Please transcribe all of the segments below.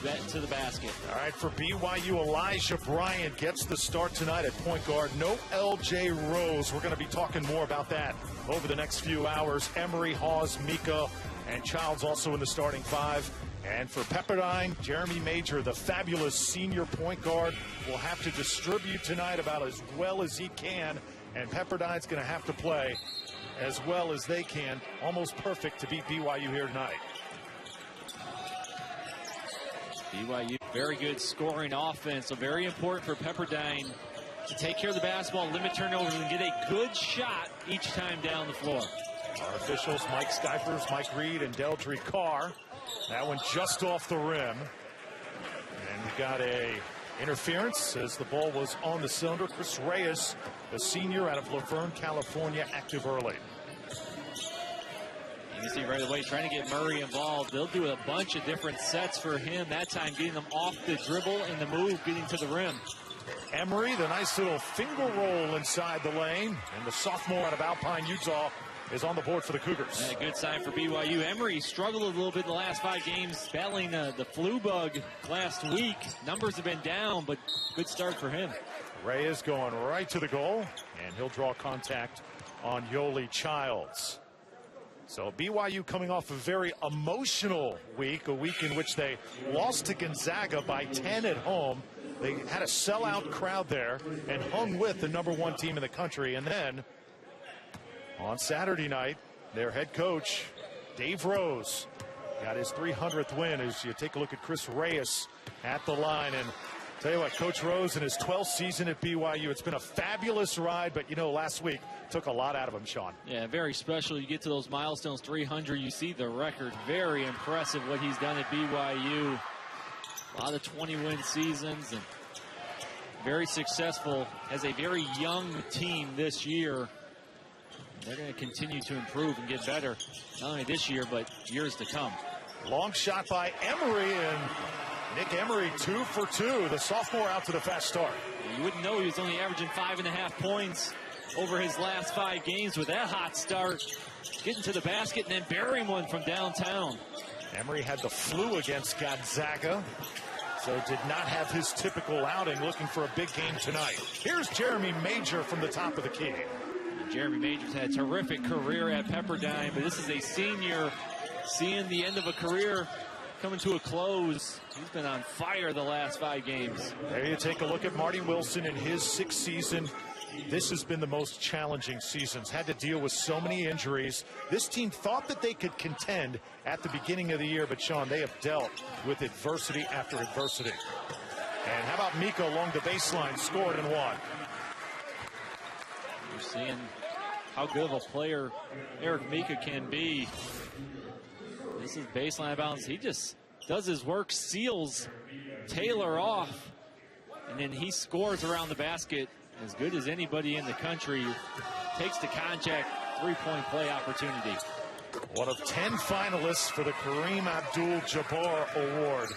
to the basket. All right, for BYU, Elijah Bryant gets the start tonight at point guard. No L.J. Rose. We're going to be talking more about that over the next few hours. Emery, Hawes, Mika, and Childs also in the starting five. And for Pepperdine, Jeremy Major, the fabulous senior point guard, will have to distribute tonight about as well as he can. And Pepperdine's going to have to play as well as they can. Almost perfect to beat BYU here tonight. BYU, very good scoring offense, so very important for Pepperdine to take care of the basketball, limit turnovers, and get a good shot each time down the floor. Our officials, Mike Skypers, Mike Reed, and Deldry Carr. That one just off the rim. And we got a interference as the ball was on the cylinder. Chris Reyes, the senior out of Laverne, California, active early. You can see right away trying to get Murray involved. They'll do a bunch of different sets for him. That time getting them off the dribble and the move, getting to the rim. Emery, the nice little finger roll inside the lane. And the sophomore out of Alpine, Utah, is on the board for the Cougars. And a good sign for BYU. Emery struggled a little bit in the last 5 games, battling the flu bug last week. Numbers have been down, but good start for him. Reyes going right to the goal, and he'll draw contact on Yoli Childs. So BYU coming off a very emotional week, a week in which they lost to Gonzaga by 10 at home. They had a sellout crowd there and hung with the #1 team in the country. And then on Saturday night, their head coach, Dave Rose, got his 300th win as you take a look at Chris Reyes at the line. And tell you what, Coach Rose in his 12th season at BYU, it's been a fabulous ride, but you know, last week took a lot out of him, Sean. Yeah, very special. You get to those milestones, 300, you see the record. Very impressive what he's done at BYU. A lot of 20-win seasons and very successful as a very young team this year. They're going to continue to improve and get better, not only this year, but years to come. Long shot by Emery, and Nick Emery 2 for 2. The sophomore out to the fast start. You wouldn't know he was only averaging 5.5 points over his last 5 games with that hot start. Getting to the basket and then burying one from downtown. Emery had the flu against Gonzaga, so did not have his typical outing, looking for a big game tonight. Here's Jeremy Major from the top of the key. Jeremy Major's had a terrific career at Pepperdine, but this is a senior seeing the end of a career coming to a close. He's been on fire the last 5 games. There you take a look at Marty Wilson in his 6th season. This has been the most challenging seasons. Had to deal with so many injuries. This team thought that they could contend at the beginning of the year, but Sean, they have dealt with adversity after adversity. And how about Mika along the baseline, scored and won. You're seeing how good of a player Eric Mika can be. This is baseline bounce. He just does his work, seals Taylor off, and then he scores around the basket as good as anybody in the country. Takes the contact, 3-point play opportunity. One of 10 finalists for the Kareem Abdul-Jabbar Award,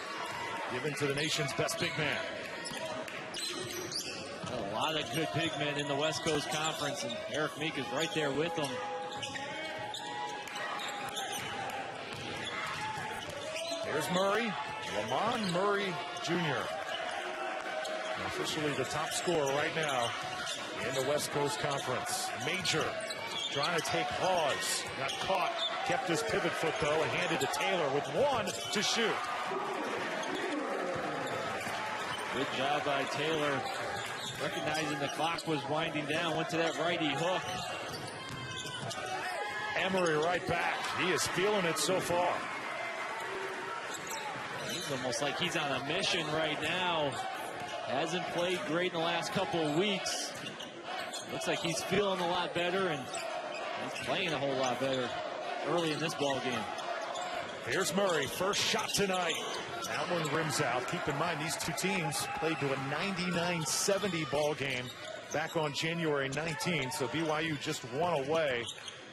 given to the nation's best big man. A lot of good big men in the West Coast Conference, and Eric Meek is right there with them. Here's Murray, Lamont Murray Jr. Officially the top scorer right now in the West Coast Conference. Major trying to take Hawes. Got caught, kept his pivot foot though, and handed to Taylor with 1 to shoot. Good job by Taylor. Recognizing the clock was winding down, went to that righty hook. Emery right back. He is feeling it so far. He's almost like he's on a mission right now. Hasn't played great in the last couple of weeks. Looks like he's feeling a lot better, and he's playing a whole lot better early in this ball game. Here's Murray, first shot tonight. That one rims out. Keep in mind, these two teams played to a 99-70 ball game back on January 19th. So BYU just 1 away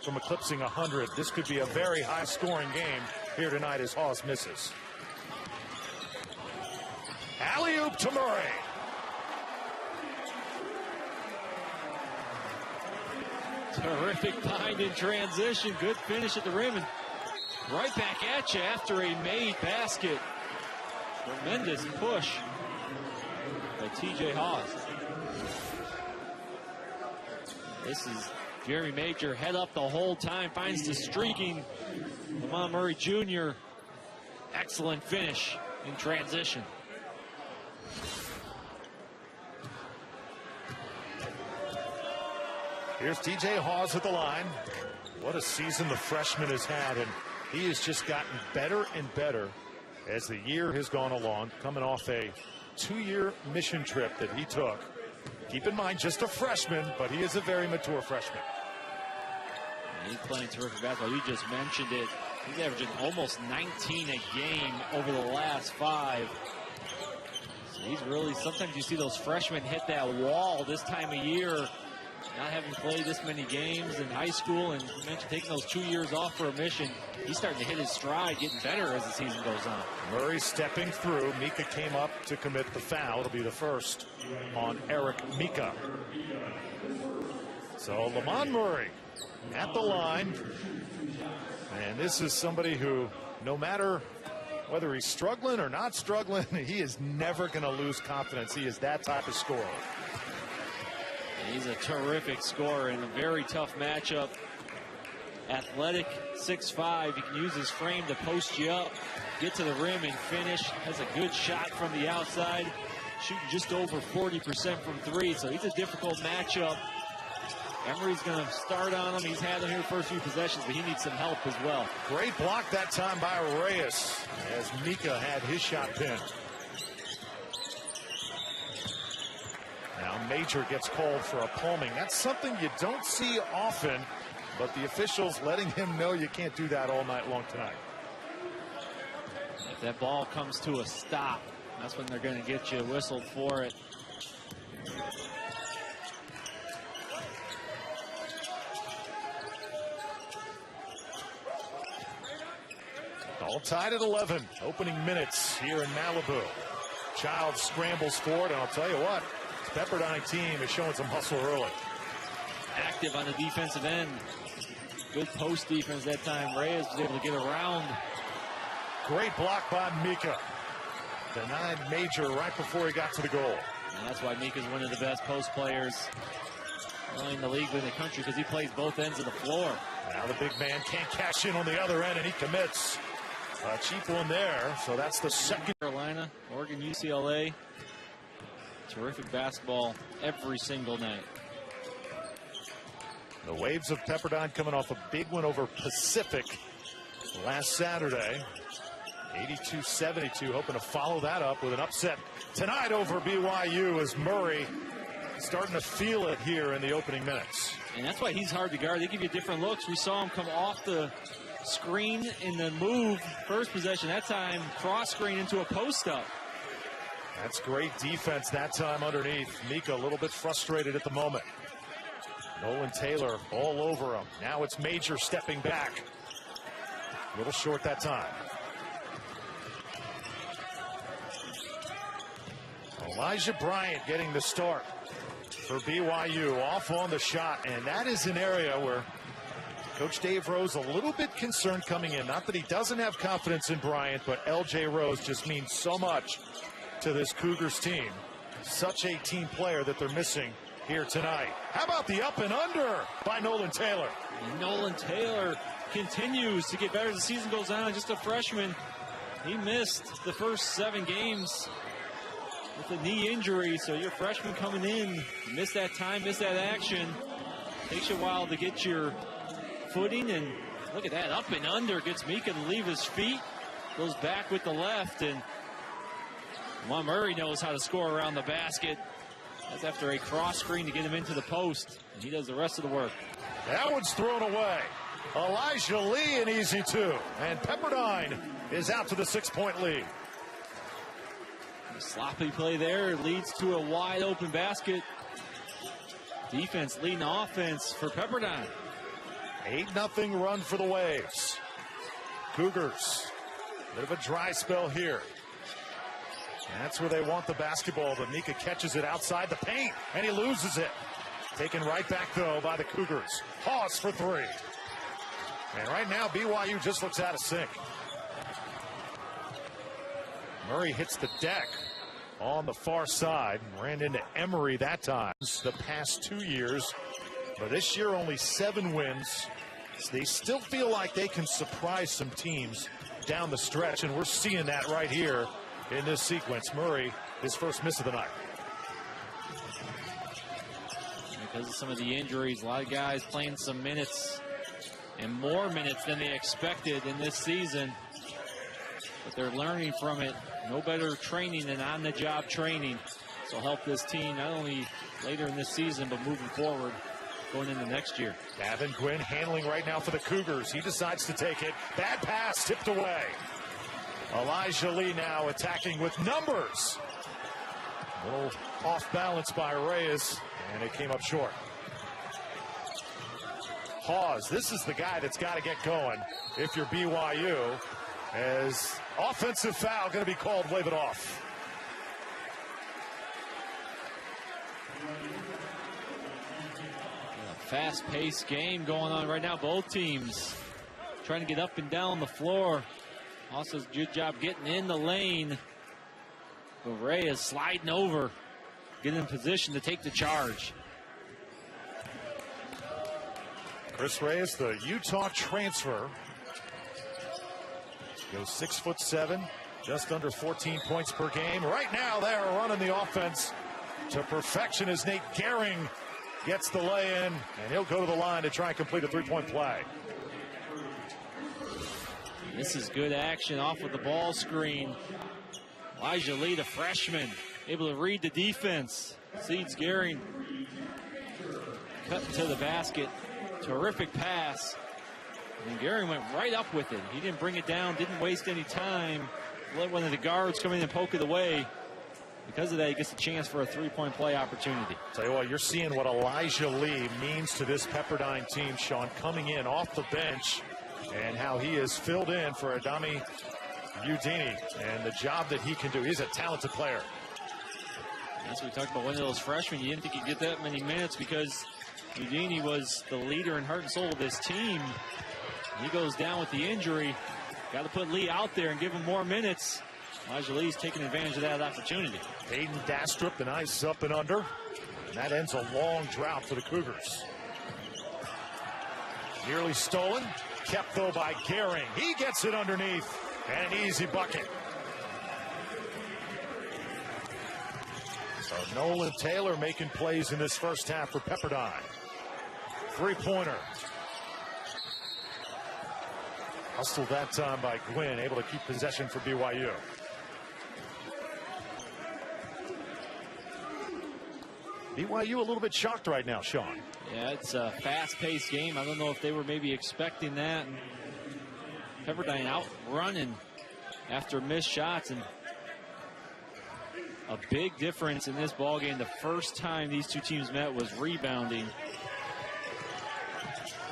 from eclipsing 100. This could be a very high-scoring game here tonight as Hawes misses. Alley-oop to Murray. Terrific bind in transition. Good finish at the rim. And right back at you after a made basket. Tremendous push by TJ Hawes. This is Jeremy Major, head up the whole time, finds the streaking Lamont Murray Jr. Excellent finish in transition. Here's TJ Hawes at the line. What a season the freshman has had, and he has just gotten better and better as the year has gone along, coming off a 2-year mission trip that he took. Keep in mind, just a freshman, but he is a very mature freshman. He's playing terrific basketball. You just mentioned it. He's averaging almost 19 a game over the last 5. So he's really, sometimes you see those freshmen hit that wall this time of year, not having played this many games in high school, and you mentioned taking those 2 years off for a mission. He's starting to hit his stride, getting better as the season goes on. Murray stepping through. Mika came up to commit the foul. It'll be the first on Eric Mika. So Lamont Murray at the line. And this is somebody who, no matter whether he's struggling or not struggling, he is never going to lose confidence. He is that type of scorer. He's a terrific scorer in a very tough matchup. Athletic, 6'5". He can use his frame to post you up, get to the rim and finish. Has a good shot from the outside, shooting just over 40% from 3. So he's a difficult matchup. Emery's going to start on him. He's had him here the first few possessions, but he needs some help as well. Great block that time by Reyes as Mika had his shot pinned. Now Major gets called for a palming. That's something you don't see often, but the officials letting him know you can't do that all night long tonight. If that ball comes to a stop, that's when they're going to get you whistled for it. All tied at 11. Opening minutes here in Malibu. Child scrambles forward, and I'll tell you what, the Pepperdine team is showing some hustle early. Active on the defensive end. Good post defense that time. Reyes was able to get around. Great block by Mika. Denied Major right before he got to the goal. And that's why Mika's one of the best post players in the league, in the country, because he plays both ends of the floor. Now the big man can't cash in on the other end, and he commits. A cheap one there, so that's the second. Carolina, Oregon, UCLA. Terrific basketball every single night. The Waves of Pepperdine coming off a big win over Pacific last Saturday. 82-72, hoping to follow that up with an upset tonight over BYU as Murray starting to feel it here in the opening minutes. And that's why he's hard to guard. They give you different looks. We saw him come off the screen in the move first possession. That time, cross screen into a post up. That's great defense that time underneath. Mika a little bit frustrated at the moment. Nolan Taylor all over him. Now it's Major stepping back. A little short that time. Elijah Bryant getting the start for BYU, off on the shot, and that is an area where Coach Dave Rose a little bit concerned coming in. Not that he doesn't have confidence in Bryant, but LJ Rose just means so much to this Cougars team. Such a team player that they're missing here tonight. How about the up and under by Nolan Taylor? And Nolan Taylor continues to get better as the season goes on. Just a freshman. He missed the first 7 games with a knee injury, so your freshman coming in, miss that time, miss that action. Takes you a while to get your footing, and look at that, up and under, gets Mika to leave his feet, goes back with the left, and Lamont Murray knows how to score around the basket. That's after a cross screen to get him into the post, and he does the rest of the work. That one's thrown away. Elijah Lee an easy 2, and Pepperdine is out to the 6-point lead. Sloppy play there leads to a wide open basket. Defense leading offense for Pepperdine. 8-0 run for the Waves. Cougars, bit of a dry spell here. And that's where they want the basketball, but Mika catches it outside the paint, and he loses it. Taken right back, though, by the Cougars. Hawes for 3. And right now, BYU just looks out of sync. Murray hits the deck on the far side. Ran into Emery that time the past 2 years. But this year only 7 wins. So they still feel like they can surprise some teams down the stretch. And we're seeing that right here in this sequence. Murray, his first miss of the night. Because of some of the injuries, a lot of guys playing some minutes and more minutes than they expected in this season. But they're learning from it. No better training than on-the-job training. This will help this team not only later in this season, but moving forward going into next year. Davin Gwynn handling right now for the Cougars. He decides to take it. Bad pass, tipped away. Elijah Lee now attacking with numbers. A little off balance by Reyes, and it came up short. Hawes, this is the guy that's got to get going if you're BYU. As offensive foul going to be called, wave it off. Fast-paced game going on right now. Both teams trying to get up and down the floor. Also, a good job getting in the lane. But Ray is sliding over, getting in position to take the charge. Chris Reyes, the Utah transfer, goes 6'7", just under 14 points per game. Right now, they are running the offense to perfection as Nate Gehring gets the lay-in, and he'll go to the line to try and complete a three-point play. This is good action off of the ball screen. Elijah Lee, the freshman, able to read the defense. Seeds Gehring cut to the basket. Terrific pass. And Gehring went right up with it. He didn't bring it down, didn't waste any time. Let one of the guards come in and poke it away. Because of that, he gets a chance for a three-point play opportunity. Tell you what, you're seeing what Elijah Lee means to this Pepperdine team, Sean, coming in off the bench, and how he is filled in for Adami Udini and the job that he can do. He's a talented player. As we talked about one of those freshmen, you didn't think he'd get that many minutes because Udini was the leader and heart and soul of this team. He goes down with the injury. Got to put Lee out there and give him more minutes. Elijah Lee's taking advantage of that opportunity. Hayden Dastrup, the nice up and under. And that ends a long drought for the Cougars. Nearly stolen. Kept, though, by Gehring. He gets it underneath. And an easy bucket. So Nolan Taylor making plays in this first half for Pepperdine. Three-pointer. Hustled that time by Gwynn, able to keep possession for BYU. BYU a little bit shocked right now, Sean. Yeah, it's a fast-paced game. I don't know if they were maybe expecting that. Pepperdine out running after missed shots, and a big difference in this ball game. The first time these two teams met was rebounding.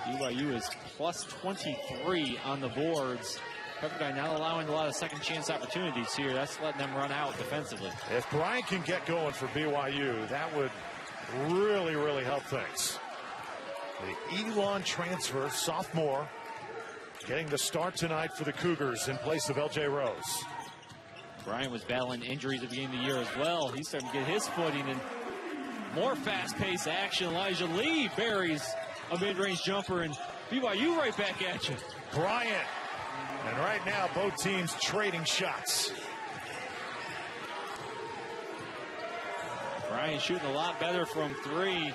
BYU is plus 23 on the boards. Pepperdine not allowing a lot of second chance opportunities here. That's letting them run out defensively. If Brian can get going for BYU, that would really, really help things. The Elon transfer, sophomore, getting the start tonight for the Cougars in place of LJ Rose. Brian was battling injuries at the beginning of the year as well. He's starting to get his footing, and more fast-paced action. Elijah Lee buries a mid-range jumper, and BYU right back at you. Bryant. And right now, both teams trading shots. Brian shooting a lot better from three.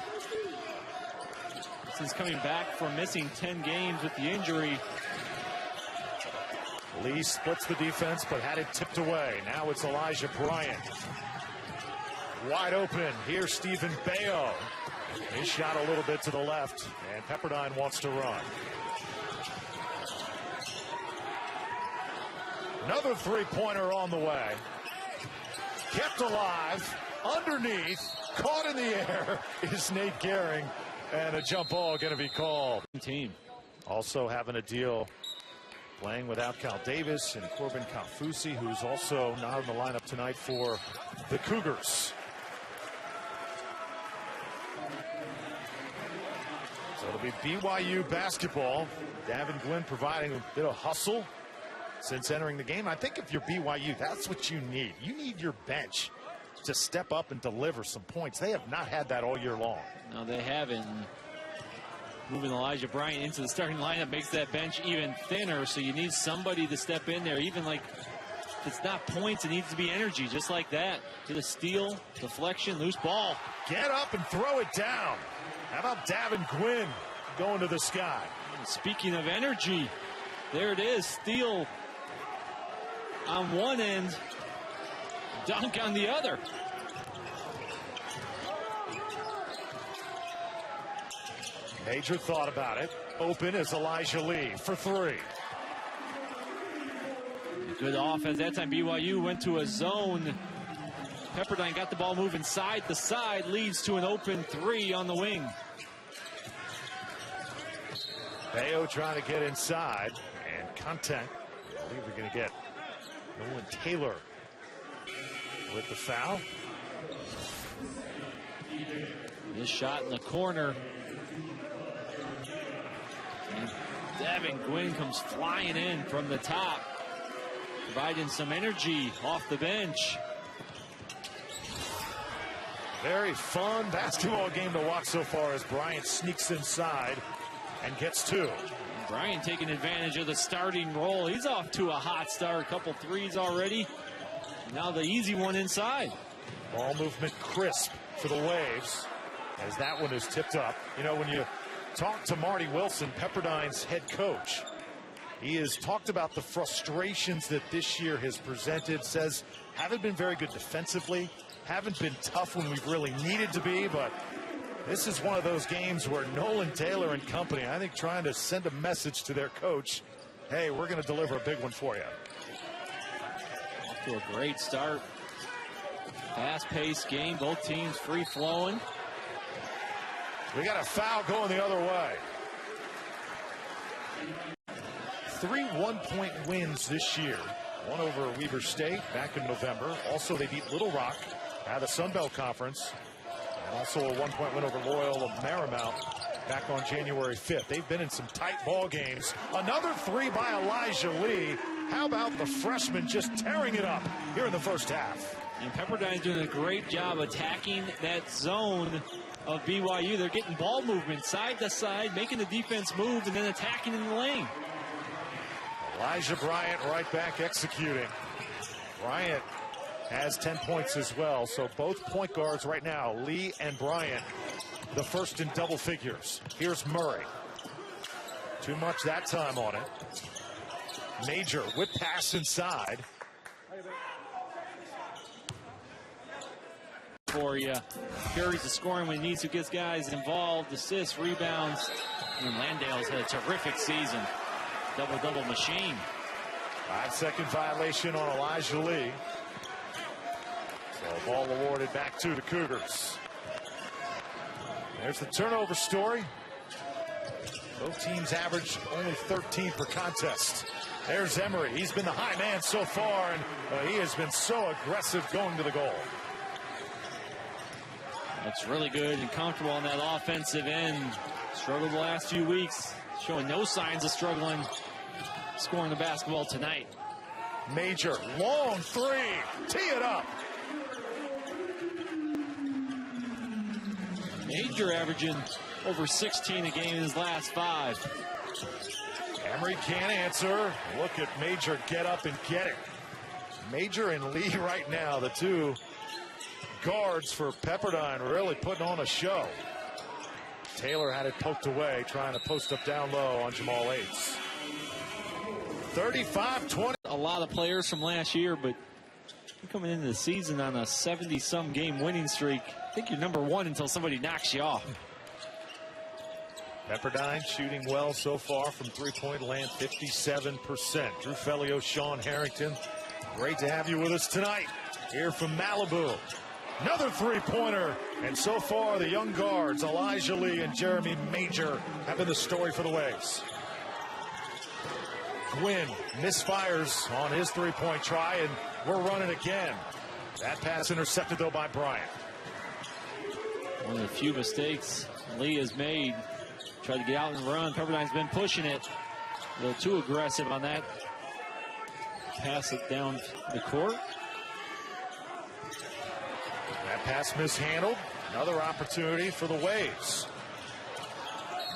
Since coming back from missing 10 games with the injury. Lee splits the defense, but had it tipped away. Now it's Elijah Bryant. Wide open. Here's Stephen Bayo. He shot a little bit to the left, and Pepperdine wants to run. Another three-pointer on the way. Kept alive. Underneath. Caught in the air is Nate Gehring. And a jump ball going to be called. Team also having a deal playing without Cal Davis and Corbin Kaufusi, who's also not in the lineup tonight for the Cougars. So it'll be BYU basketball. Davin Gwynn providing a bit of hustle. since entering the game. I think if you're BYU, that's what you need. You need your bench to step up and deliver some points. They have not had that all year long. No, they haven't. Moving Elijah Bryant into the starting lineup makes that bench even thinner, so you need somebody to step in there. Even like, if it's not points, it needs to be energy, just like that. To the steal, deflection, loose ball. Get up and throw it down. How about Davin Gwynn going to the sky? Speaking of energy, there it is. Steal on one end, dunk on the other. Major thought about it. Open is Elijah Lee for three. Good offense. That time BYU went to a zone. Pepperdine got the ball moving side to side, leads to an open three on the wing. Bayo trying to get inside, and contact. I believe we're going to get Nolan Taylor with the foul. This shot in the corner. And Davin Gwynn comes flying in from the top, providing some energy off the bench. Very fun basketball game to watch so far as Bryant sneaks inside and gets two. Bryant taking advantage of the starting role. He's off to a hot start. A couple threes already. Now the easy one inside. Ball movement crisp for the Waves as that one is tipped up. You know, when you talk to Marty Wilson, Pepperdine's head coach, he has talked about the frustrations that this year has presented. Says haven't been very good defensively, haven't been tough when we've really needed to be, but this is one of those games where Nolan Taylor and company, I think, trying to send a message to their coach, hey, we're going to deliver a big one for you. Off to a great start. Fast-paced game, both teams free-flowing. We got a foul going the other way. 3 one-point wins this year. One over Weber State back in November. Also, they beat Little Rock out of the Sun Belt Conference. And also a 1-point win over Loyola Marymount back on January 5th. They've been in some tight ball games. Another three by Elijah Lee. How about the freshman just tearing it up here in the first half? And Pepperdine's doing a great job attacking that zone of BYU. They're getting ball movement side to side, making the defense move, and then attacking in the lane. Elijah Bryant right back executing. Bryant has 10 points as well, so both point guards right now, Lee and Bryant, the first in double figures. Here's Murray. Too much that time on it. Major whip pass inside. For you, carries the scoring when he needs to, get guys involved, assists, rebounds. And Landale's had a terrific season. Double-double machine. 5-second violation on Elijah Lee. So ball awarded back to the Cougars. There's the turnover story. Both teams average only 13 per contest. There's Emery. He's been the high man so far, and he has been so aggressive going to the goal. Looks really good and comfortable on that offensive end. Struggled the last few weeks, showing no signs of struggling scoring the basketball tonight. Major, long three, tee it up. Major averaging over 16 a game in his last 5. Emery can't answer. Look at Major get up and get it. Major and Lee right now, the two guards for Pepperdine, really putting on a show. Taylor had it poked away, trying to post up down low on Jamal Ates. 35-20. A lot of players from last year, but you're coming into the season on a 70-some game winning streak. I think you're number one until somebody knocks you off. Pepperdine shooting well so far from three-point land, 57%. Drew Fellio, Sean Harrington, great to have you with us tonight here from Malibu. Another three-pointer, and so far the young guards, Elijah Lee and Jeremy Major, have been the story for the Waves. Gwynn misfires on his three-point try, and we're running again. That pass intercepted, though, by Bryant. One of the few mistakes Lee has made. Tried to get out and run. Pepperdine's been pushing it. A little too aggressive on that pass it down the court. That pass mishandled. Another opportunity for the Waves.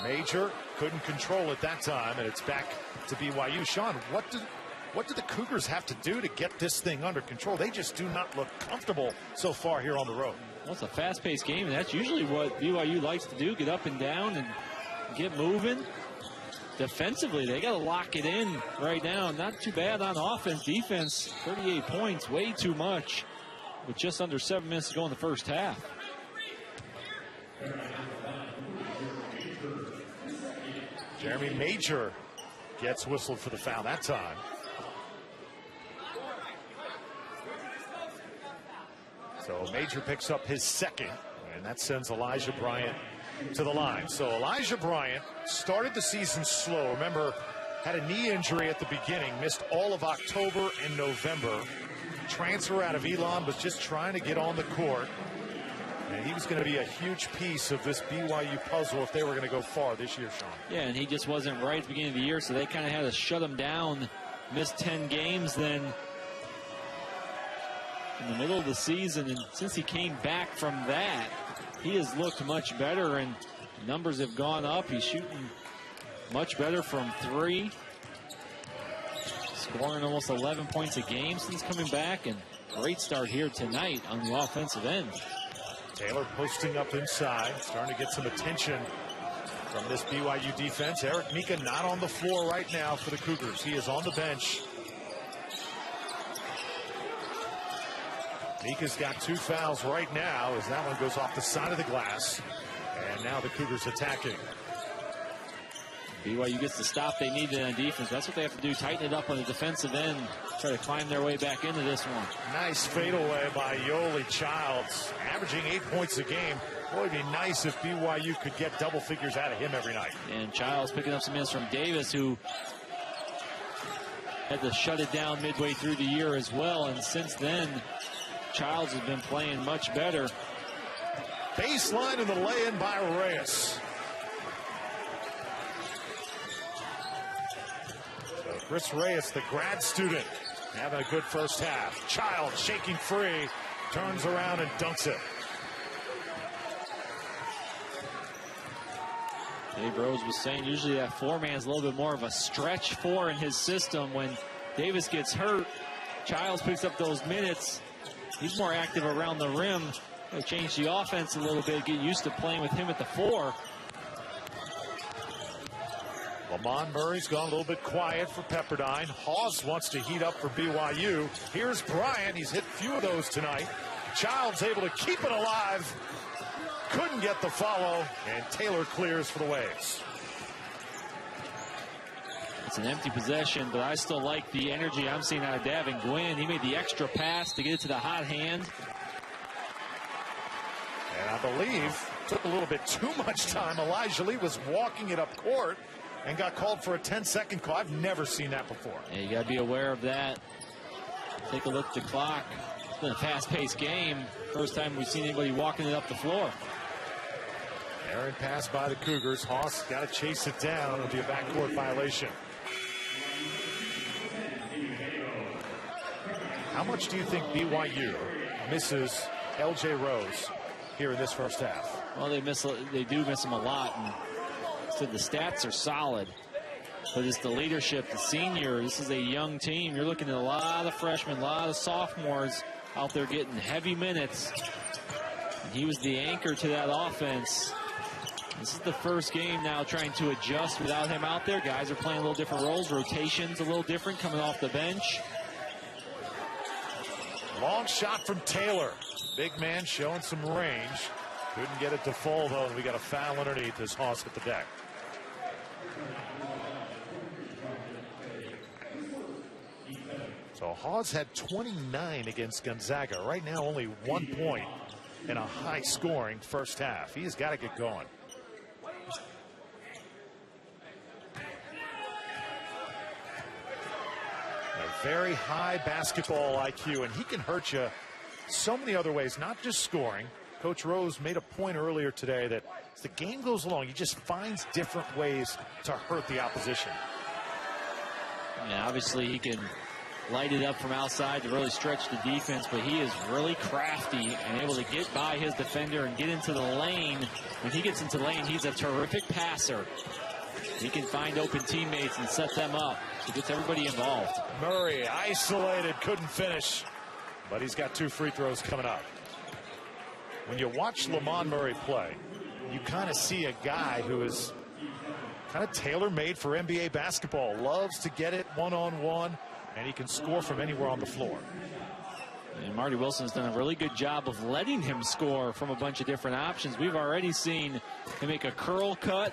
Major couldn't control it that time, and it's back to BYU. Sean, what do the Cougars have to do to get this thing under control? They just do not look comfortable so far here on the road. Well, it's a fast-paced game, and that's usually what BYU likes to do, get up and down and get moving. Defensively, they got to lock it in right now. Not too bad on offense. Defense, 38 points, way too much, with just under 7 minutes to go in the first half. Jeremy Major gets whistled for the foul that time. So Major picks up his second, and that sends Elijah Bryant to the line. So Elijah Bryant started the season slow. Remember, had a knee injury at the beginning, missed all of October and November. Transfer out of Elon, was just trying to get on the court. And he was going to be a huge piece of this BYU puzzle if they were going to go far this year, Sean. Yeah, and he just wasn't right at the beginning of the year, so they kind of had to shut him down. Missed 10 games then in the middle of the season, and since he came back from that, he has looked much better, and numbers have gone up. He's shooting much better from three, scoring almost 11 points a game since coming back, and great start here tonight on the offensive end. Taylor posting up inside, starting to get some attention from this BYU defense. Eric Mika not on the floor right now for the Cougars. He is on the bench. Mika's got 2 fouls right now as that one goes off the side of the glass. And now the Cougars attacking. BYU gets the stop they needed on defense. That's what they have to do, tighten it up on the defensive end, try to climb their way back into this one. Nice fadeaway by Yoli Childs, averaging 8 points a game. Boy, it'd be nice if BYU could get double figures out of him every night. And Childs picking up some minutes from Davis, who had to shut it down midway through the year as well. And since then, Childs has been playing much better. Baseline and the lay-in by Reyes. Chris Reyes, the grad student, having a good first half. Childs shaking free, turns around and dunks it. Dave Rose was saying usually that 4-man's a little bit more of a stretch 4 in his system. When Davis gets hurt, Childs picks up those minutes. He's more active around the rim. They change the offense a little bit, get used to playing with him at the 4. Lamont Murray's gone a little bit quiet for Pepperdine. Hawes wants to heat up for BYU. Here's Bryant. He's hit a few of those tonight. Childs able to keep it alive. Couldn't get the follow, and Taylor clears for the Waves. It's an empty possession, but I still like the energy I'm seeing out of Davin Gwynn. He made the extra pass to get it to the hot hand. And I believe took a little bit too much time. Elijah Lee was walking it up court and got called for a 10-second call. I've never seen that before. Yeah, you got to be aware of that. Take a look at the clock. It's been a fast-paced game. First time we've seen anybody walking it up the floor. Errant pass by the Cougars. Haas got to chase it down. It'll be a backcourt violation. How much do you think BYU misses L.J. Rose here in this first half? Well, they do miss him a lot. And so the stats are solid, but it's the leadership, the senior. This is a young team. You're looking at a lot of freshmen, a lot of sophomores out there getting heavy minutes. And he was the anchor to that offense. This is the first game now trying to adjust without him out there. Guys are playing a little different roles. Rotations a little different coming off the bench. Long shot from Taylor. Big man showing some range. Couldn't get it to fall, though, and we got a foul underneath as Haas hit the deck. So Haas had 29 against Gonzaga. Right now, only 1 point in a high-scoring first half. He has got to get going. A very high basketball IQ, and he can hurt you so many other ways, not just scoring. Coach Rose made a point earlier today that as the game goes along, he just finds different ways to hurt the opposition. Yeah, obviously he can light it up from outside to really stretch the defense, but he is really crafty and able to get by his defender and get into the lane. When he gets into the lane, he's a terrific passer. He can find open teammates and set them up. So gets everybody involved. Murray isolated, couldn't finish, but he's got 2 free throws coming up. When you watch Lamond Murray play, you kind of see a guy who is kind of tailor-made for NBA basketball. Loves to get it one-on-one, and he can score from anywhere on the floor. And Marty Wilson's done a really good job of letting him score from a bunch of different options. We've already seen him make a curl cut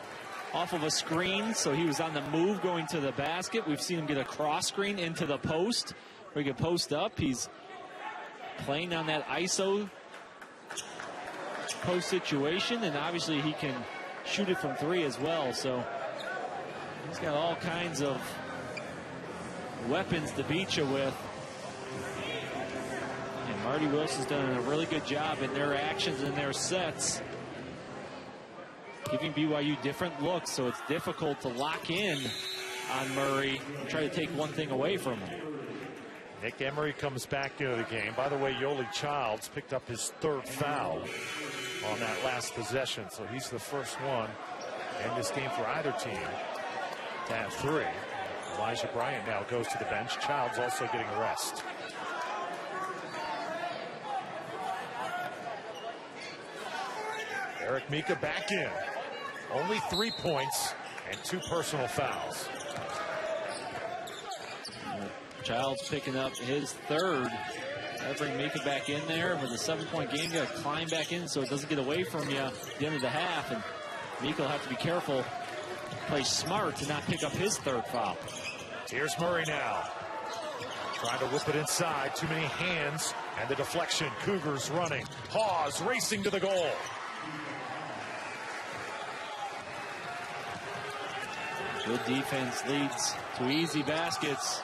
off of a screen, so he was on the move going to the basket. We've seen him get a cross screen into the post where he can post up. He's playing on that ISO post situation, and obviously he can shoot it from 3 as well. So he's got all kinds of weapons to beat you with. And Marty Wilson's done a really good job in their actions and their sets, giving BYU different looks, so it's difficult to lock in on Murray and try to take one thing away from him. Nick Emery comes back into the game. By the way, Yoli Childs picked up his 3rd foul on that last possession, so he's the first one in this game for either team to have 3. Elijah Bryant now goes to the bench. Childs also getting a rest. Eric Mika back in. Only 3 points and 2 personal fouls. Childs picking up his 3rd. That'll bring Mika back in there. With a 7-point game, you got to climb back in so it doesn't get away from you at the end of the half. And Mika will have to be careful, play smart to not pick up his 3rd foul. Here's Murray now. Trying to whip it inside. Too many hands. And the deflection. Cougars running. Hawes racing to the goal. Good defense leads to easy baskets.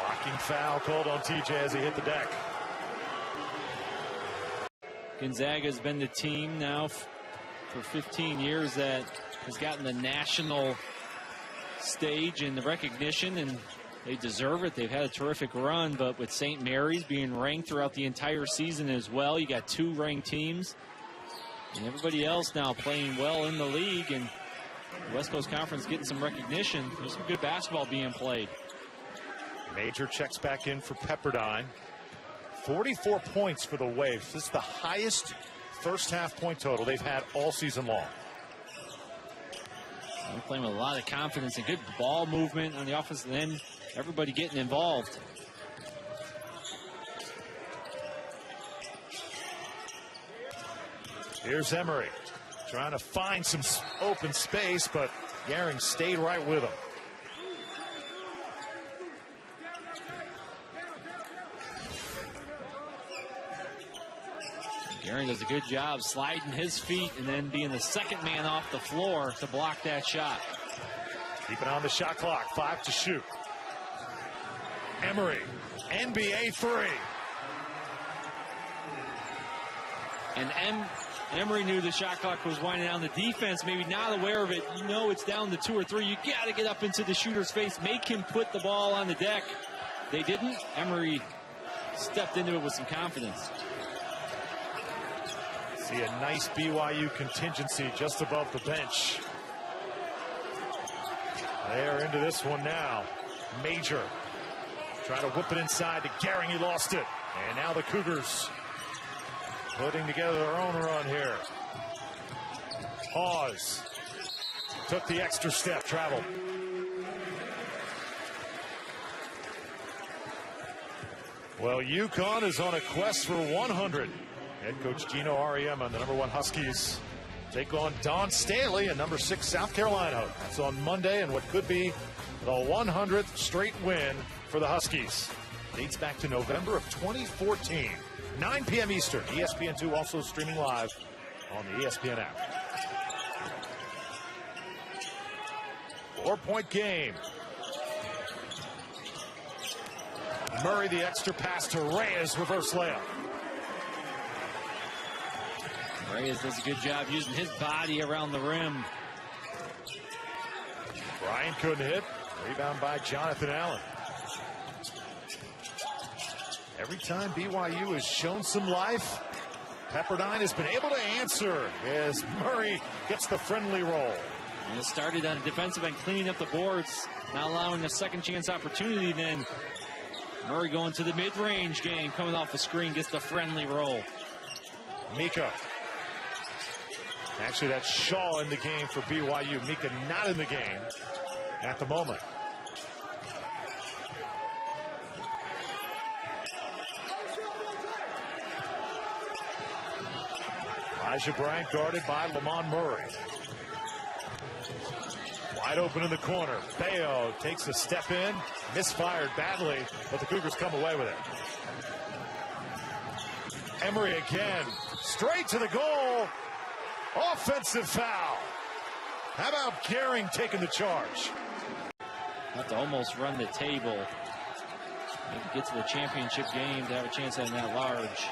Blocking foul called on TJ as he hit the deck. Gonzaga's been the team now for 15 years that has gotten the national stage and the recognition, and they deserve it. They've had a terrific run, but with St. Mary's being ranked throughout the entire season as well, you got 2 ranked teams, and everybody else now playing well in the league, and the West Coast Conference getting some recognition. There's some good basketball being played. Major checks back in for Pepperdine. 44 points for the Waves. This is the highest first half point total they've had all season long. They're playing with a lot of confidence and good ball movement on the offensive end. Everybody getting involved. Here's Emery trying to find some open space, but Gehring stayed right with him. Gehring does a good job sliding his feet and then being the second man off the floor to block that shot. Keeping on the shot clock. 5 to shoot. Emery, NBA 3. And Emery knew the shot clock was winding down. The defense maybe not aware of it. You know it's down to 2 or 3. You got to get up into the shooter's face. Make him put the ball on the deck. They didn't. Emery stepped into it with some confidence. See a nice BYU contingency just above the bench. They are into this one now. Major trying to whip it inside to Gehring. He lost it. And now the Cougars putting together their own run here. Hawes took the extra step, traveled. Well, UConn is on a quest for 100. Head coach Gino Auriemma, the #1 Huskies, take on Don Staley and #6 South Carolina. That's on Monday, and what could be the 100th straight win for the Huskies. Dates back to November of 2014. 9 p.m. Eastern. ESPN2 also streaming live on the ESPN app. 4-point game. Murray, the extra pass to Reyes, reverse layup. Reyes does a good job using his body around the rim. Bryant couldn't hit. Rebound by Jonathan Allen. Every time BYU has shown some life, Pepperdine has been able to answer as Murray gets the friendly roll. And it started on defensive end, cleaning up the boards, not allowing a second chance opportunity. Then Murray going to the mid-range game, coming off the screen, gets the friendly roll. Mika. Actually, that's Shaw in the game for BYU. Mika not in the game at the moment. Elijah Bryant guarded by Lamont Murray. Wide open in the corner. Bayo takes a step in, misfired badly, but the Cougars come away with it. Emery again, straight to the goal. Offensive foul. How about Gehring taking the charge? Have to almost run the table. Maybe get to the championship game to have a chance at that large.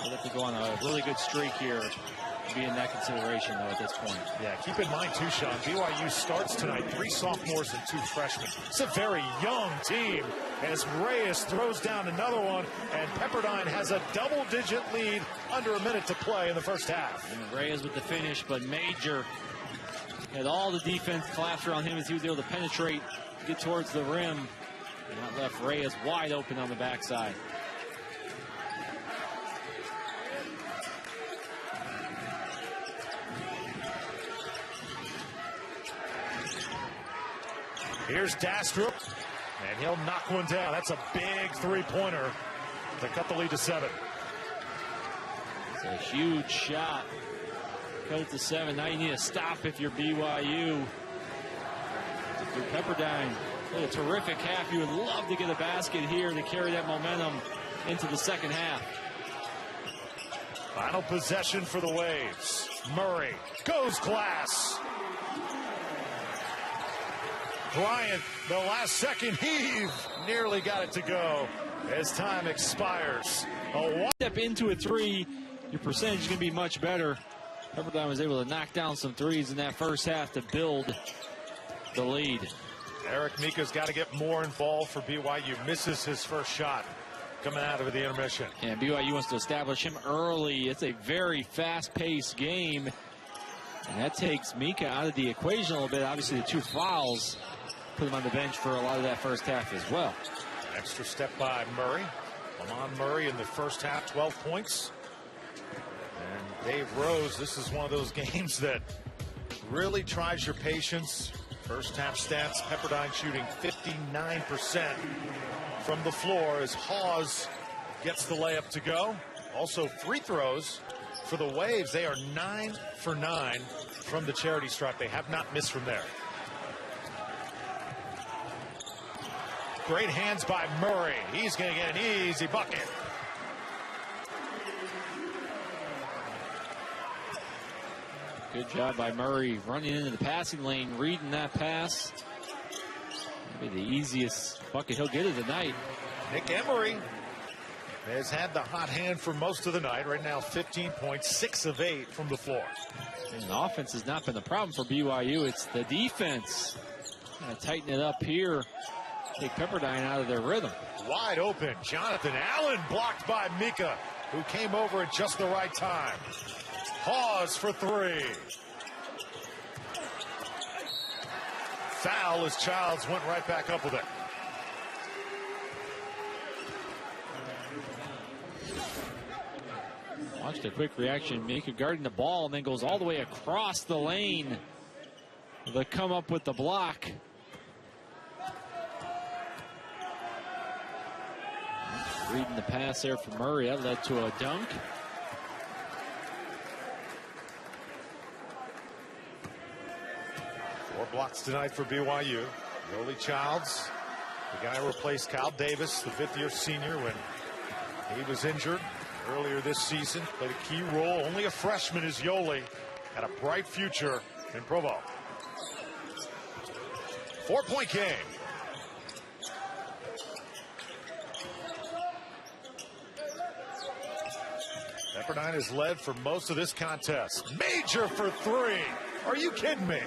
They'll have to go on a really good streak here to be in that consideration, though, at this point. Yeah, keep in mind, too, Sean, BYU starts tonight 3 sophomores and 2 freshmen. It's a very young team as Reyes throws down another one, and Pepperdine has a double-digit lead under a minute to play in the first half. And Reyes with the finish, but Major had all the defense collapse around him as he was able to penetrate, get towards the rim, and that left Reyes wide open on the backside. Here's Dastrup, and he'll knock one down. That's a big three-pointer to cut the lead to 7. It's a huge shot. Cut it to 7. Now you need to stop if you're BYU. If you're Pepperdine, a terrific half. You would love to get a basket here to carry that momentum into the second half. Final possession for the Waves. Murray goes glass. Bryant, the last second heave, nearly got it to go as time expires. Step into a 3, your percentage is going to be much better. Pepperdine was able to knock down some 3s in that first half to build the lead. Eric Mika's got to get more involved for BYU. Misses his first shot coming out of the intermission. And BYU wants to establish him early. It's a very fast-paced game. And that takes Mika out of the equation a little bit. Obviously, the 2 fouls put him on the bench for a lot of that first half as well. Extra step by Murray. Lamont Murray in the first half, 12 points. And Dave Rose, this is one of those games that really tries your patience. First half stats, Pepperdine shooting 59% from the floor as Hawes gets the layup to go. Also free throws for the Waves. They are 9 for 9 from the charity stripe. They have not missed from there. Great hands by Murray. He's going to get an easy bucket. Good job by Murray running into the passing lane, reading that pass. Maybe the easiest bucket he'll get of the night. Nick Emery has had the hot hand for most of the night. Right now, 15 points, 6 of 8 from the floor. And the offense has not been the problem for BYU. It's the defense. Gonna tighten it up here. Take Pepperdine out of their rhythm. Wide open. Jonathan Allen blocked by Mika, who came over at just the right time. Hawes for 3. Foul as Childs went right back up with it. Watched a quick reaction. Mika guarding the ball and then goes all the way across the lane. The come up with the block. Reading the pass there for Murray. That led to a dunk. Four blocks tonight for BYU. Yoli Childs, the guy who replaced Kyle Davis, the 5th-year senior, when he was injured earlier this season. Played a key role. Only a freshman is Yoli. Had a bright future in Provo. 4-point game. Pepperdine has led for most of this contest. Major for 3. Are you kidding me?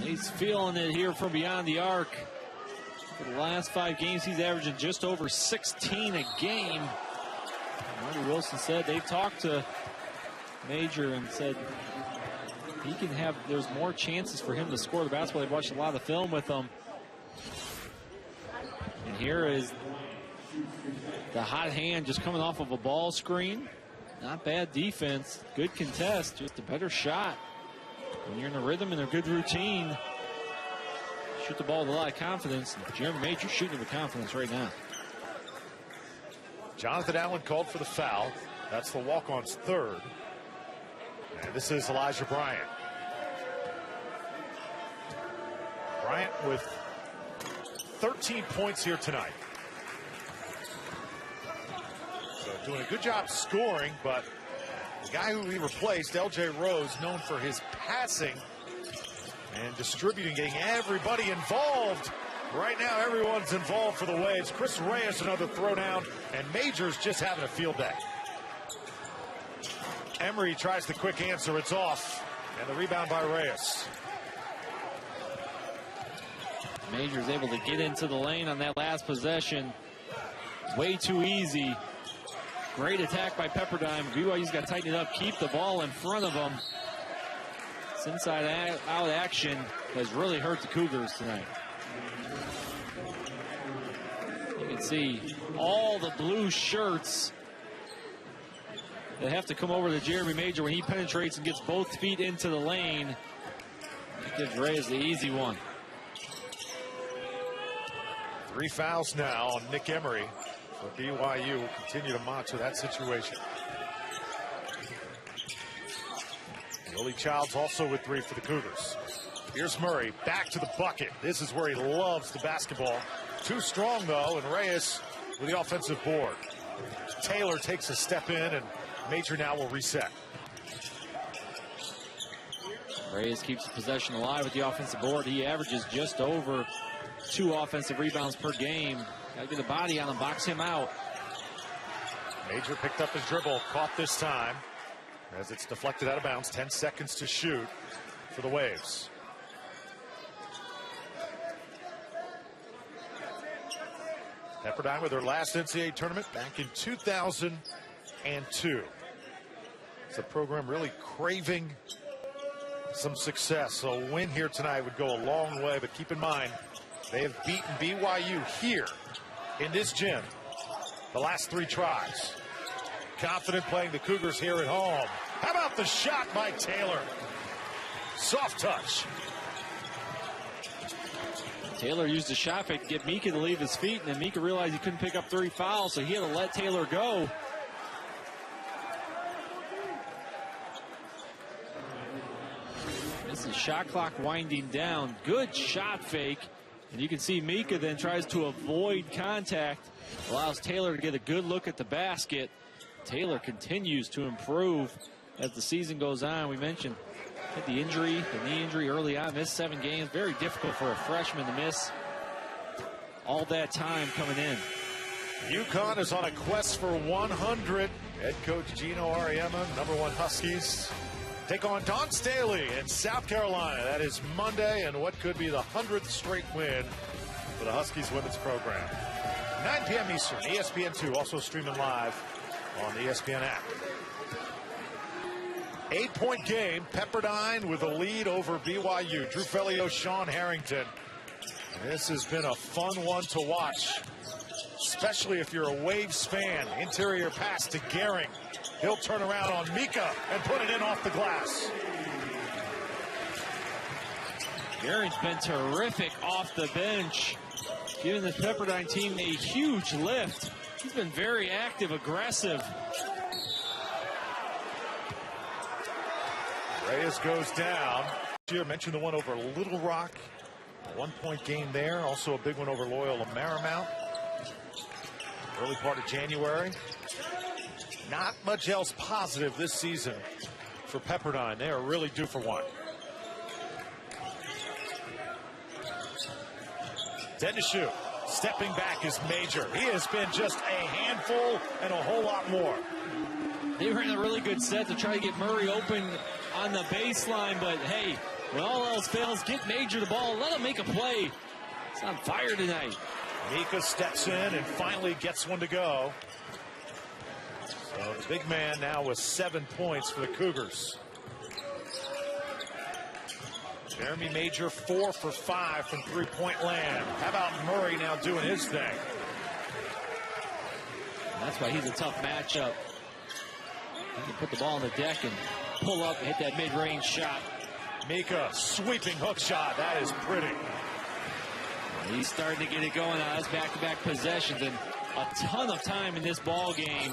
He's feeling it here from beyond the arc. For the last 5 games, he's averaging just over 16 a game. Marty Wilson said they've talked to Major and said he can have, there's more chances for him to score the basketball. They've watched a lot of the film with him. And here is the hot hand just coming off of a ball screen. Not bad defense, good contest, just a better shot. When you're in a rhythm and a good routine, shoot the ball with a lot of confidence. And Jeremy Major shooting with confidence right now. Jonathan Allen called for the foul. That's the walk-on's third. And this is Elijah Bryant. Bryant with 13 points here tonight. So doing a good job scoring, but the guy who he replaced, L.J. Rose, known for his passing and distributing, getting everybody involved. Right now, everyone's involved for the Waves. Chris Reyes, another throwdown, and Major's just having a field day. Emery tries the quick answer. It's off, and the rebound by Reyes. Major's able to get into the lane on that last possession. Way too easy. Great attack by Pepperdine. BYU's got to tighten it up, keep the ball in front of them. This inside out action has really hurt the Cougars tonight. You can see all the blue shirts that have to come over to Jeremy Major when he penetrates and gets both feet into the lane. That gives Reyes the easy one. 3 fouls now on Nick Emery for BYU. Will continue to monitor that situation. Willie Childs also with 3 for the Cougars. Here's Murray back to the bucket. This is where he loves the basketball. Too strong though, and Reyes with the offensive board. Taylor takes a step in, and Major now will reset. Reyes keeps the possession alive with the offensive board. He averages just over 2 offensive rebounds per game. Got to get a body on him, box him out. Major picked up his dribble, caught this time as it's deflected out of bounds. 10 seconds to shoot for the Waves. Pepperdine with their last NCAA tournament back in 2002. It's a program really craving some success, so a win here tonight would go a long way. But keep in mind, they have beaten BYU here in this gym the last 3 tries. Confident playing the Cougars here at home. How about the shot by Taylor? Soft touch. Taylor used a shot fake to get Mika to leave his feet, and then Mika realized he couldn't pick up 3 fouls, so he had to let Taylor go. This is shot clock winding down. Good shot fake. And you can see Mika then tries to avoid contact. Allows Taylor to get a good look at the basket. Taylor continues to improve as the season goes on. We mentioned had the injury, the knee injury early on, missed 7 games. Very difficult for a freshman to miss all that time coming in. UConn is on a quest for 100. Head coach Gino Ariema, #1 Huskies, take on Don Staley in South Carolina. That is Monday, and what could be the 100th straight win for the Huskies women's program. 9 p.m. Eastern, ESPN2, also streaming live on the ESPN app. 8-point game, Pepperdine with a lead over BYU. Drew Fellio, Sean Harrington. This has been a fun one to watch, especially if you're a Waves fan. Interior pass to Gehring. He'll turn around on Mika and put it in off the glass. Gehring's been terrific off the bench, giving the Pepperdine team a huge lift. He's been very active, aggressive. Reyes goes down. I mentioned the one over Little Rock. A 1-point game there. Also a big one over Loyola Marymount. Early part of January. Not much else positive this season for Pepperdine. They are really due for one. Dead to shoot. Stepping back is Major. He has been just a handful and a whole lot more. They ran a really good set to try to get Murray open on the baseline, but hey, when all else fails, get Major the ball, let him make a play. It's on fire tonight. Mika steps in and finally gets one to go. So the big man now with 7 points for the Cougars. Jeremy Major 4 for 5 from three-point land. How about Murray now doing his thing? And that's why he's a tough matchup. He can put the ball on the deck and pull up and hit that mid-range shot. Mika sweeping hook shot. That is pretty. He's starting to get it going on his back-to-back possessions, and a ton of time in this ball game.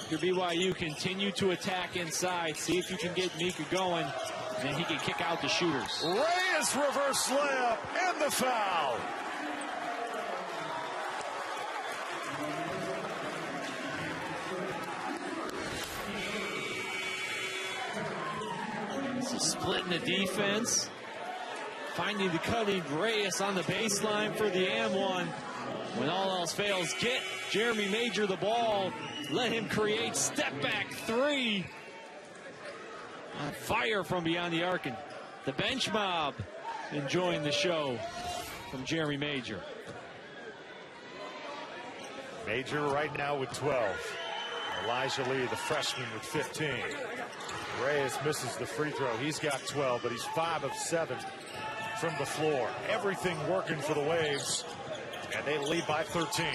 Your BYU continue to attack inside. See if you can get Mika going, and then he can kick out the shooters. Reyes reverse layup and the foul. So splitting the defense. Finding the cutting Reyes on the baseline for the and-one. When all else fails, get Jeremy Major the ball. Let him create step-back three. On fire from beyond the arc. And the bench mob enjoying the show from Jeremy Major. Major right now with 12. Elijah Lee, the freshman, with 15. Reyes misses the free throw. He's got 12, but he's 5 of 7 from the floor. Everything working for the Waves, and they lead by 13.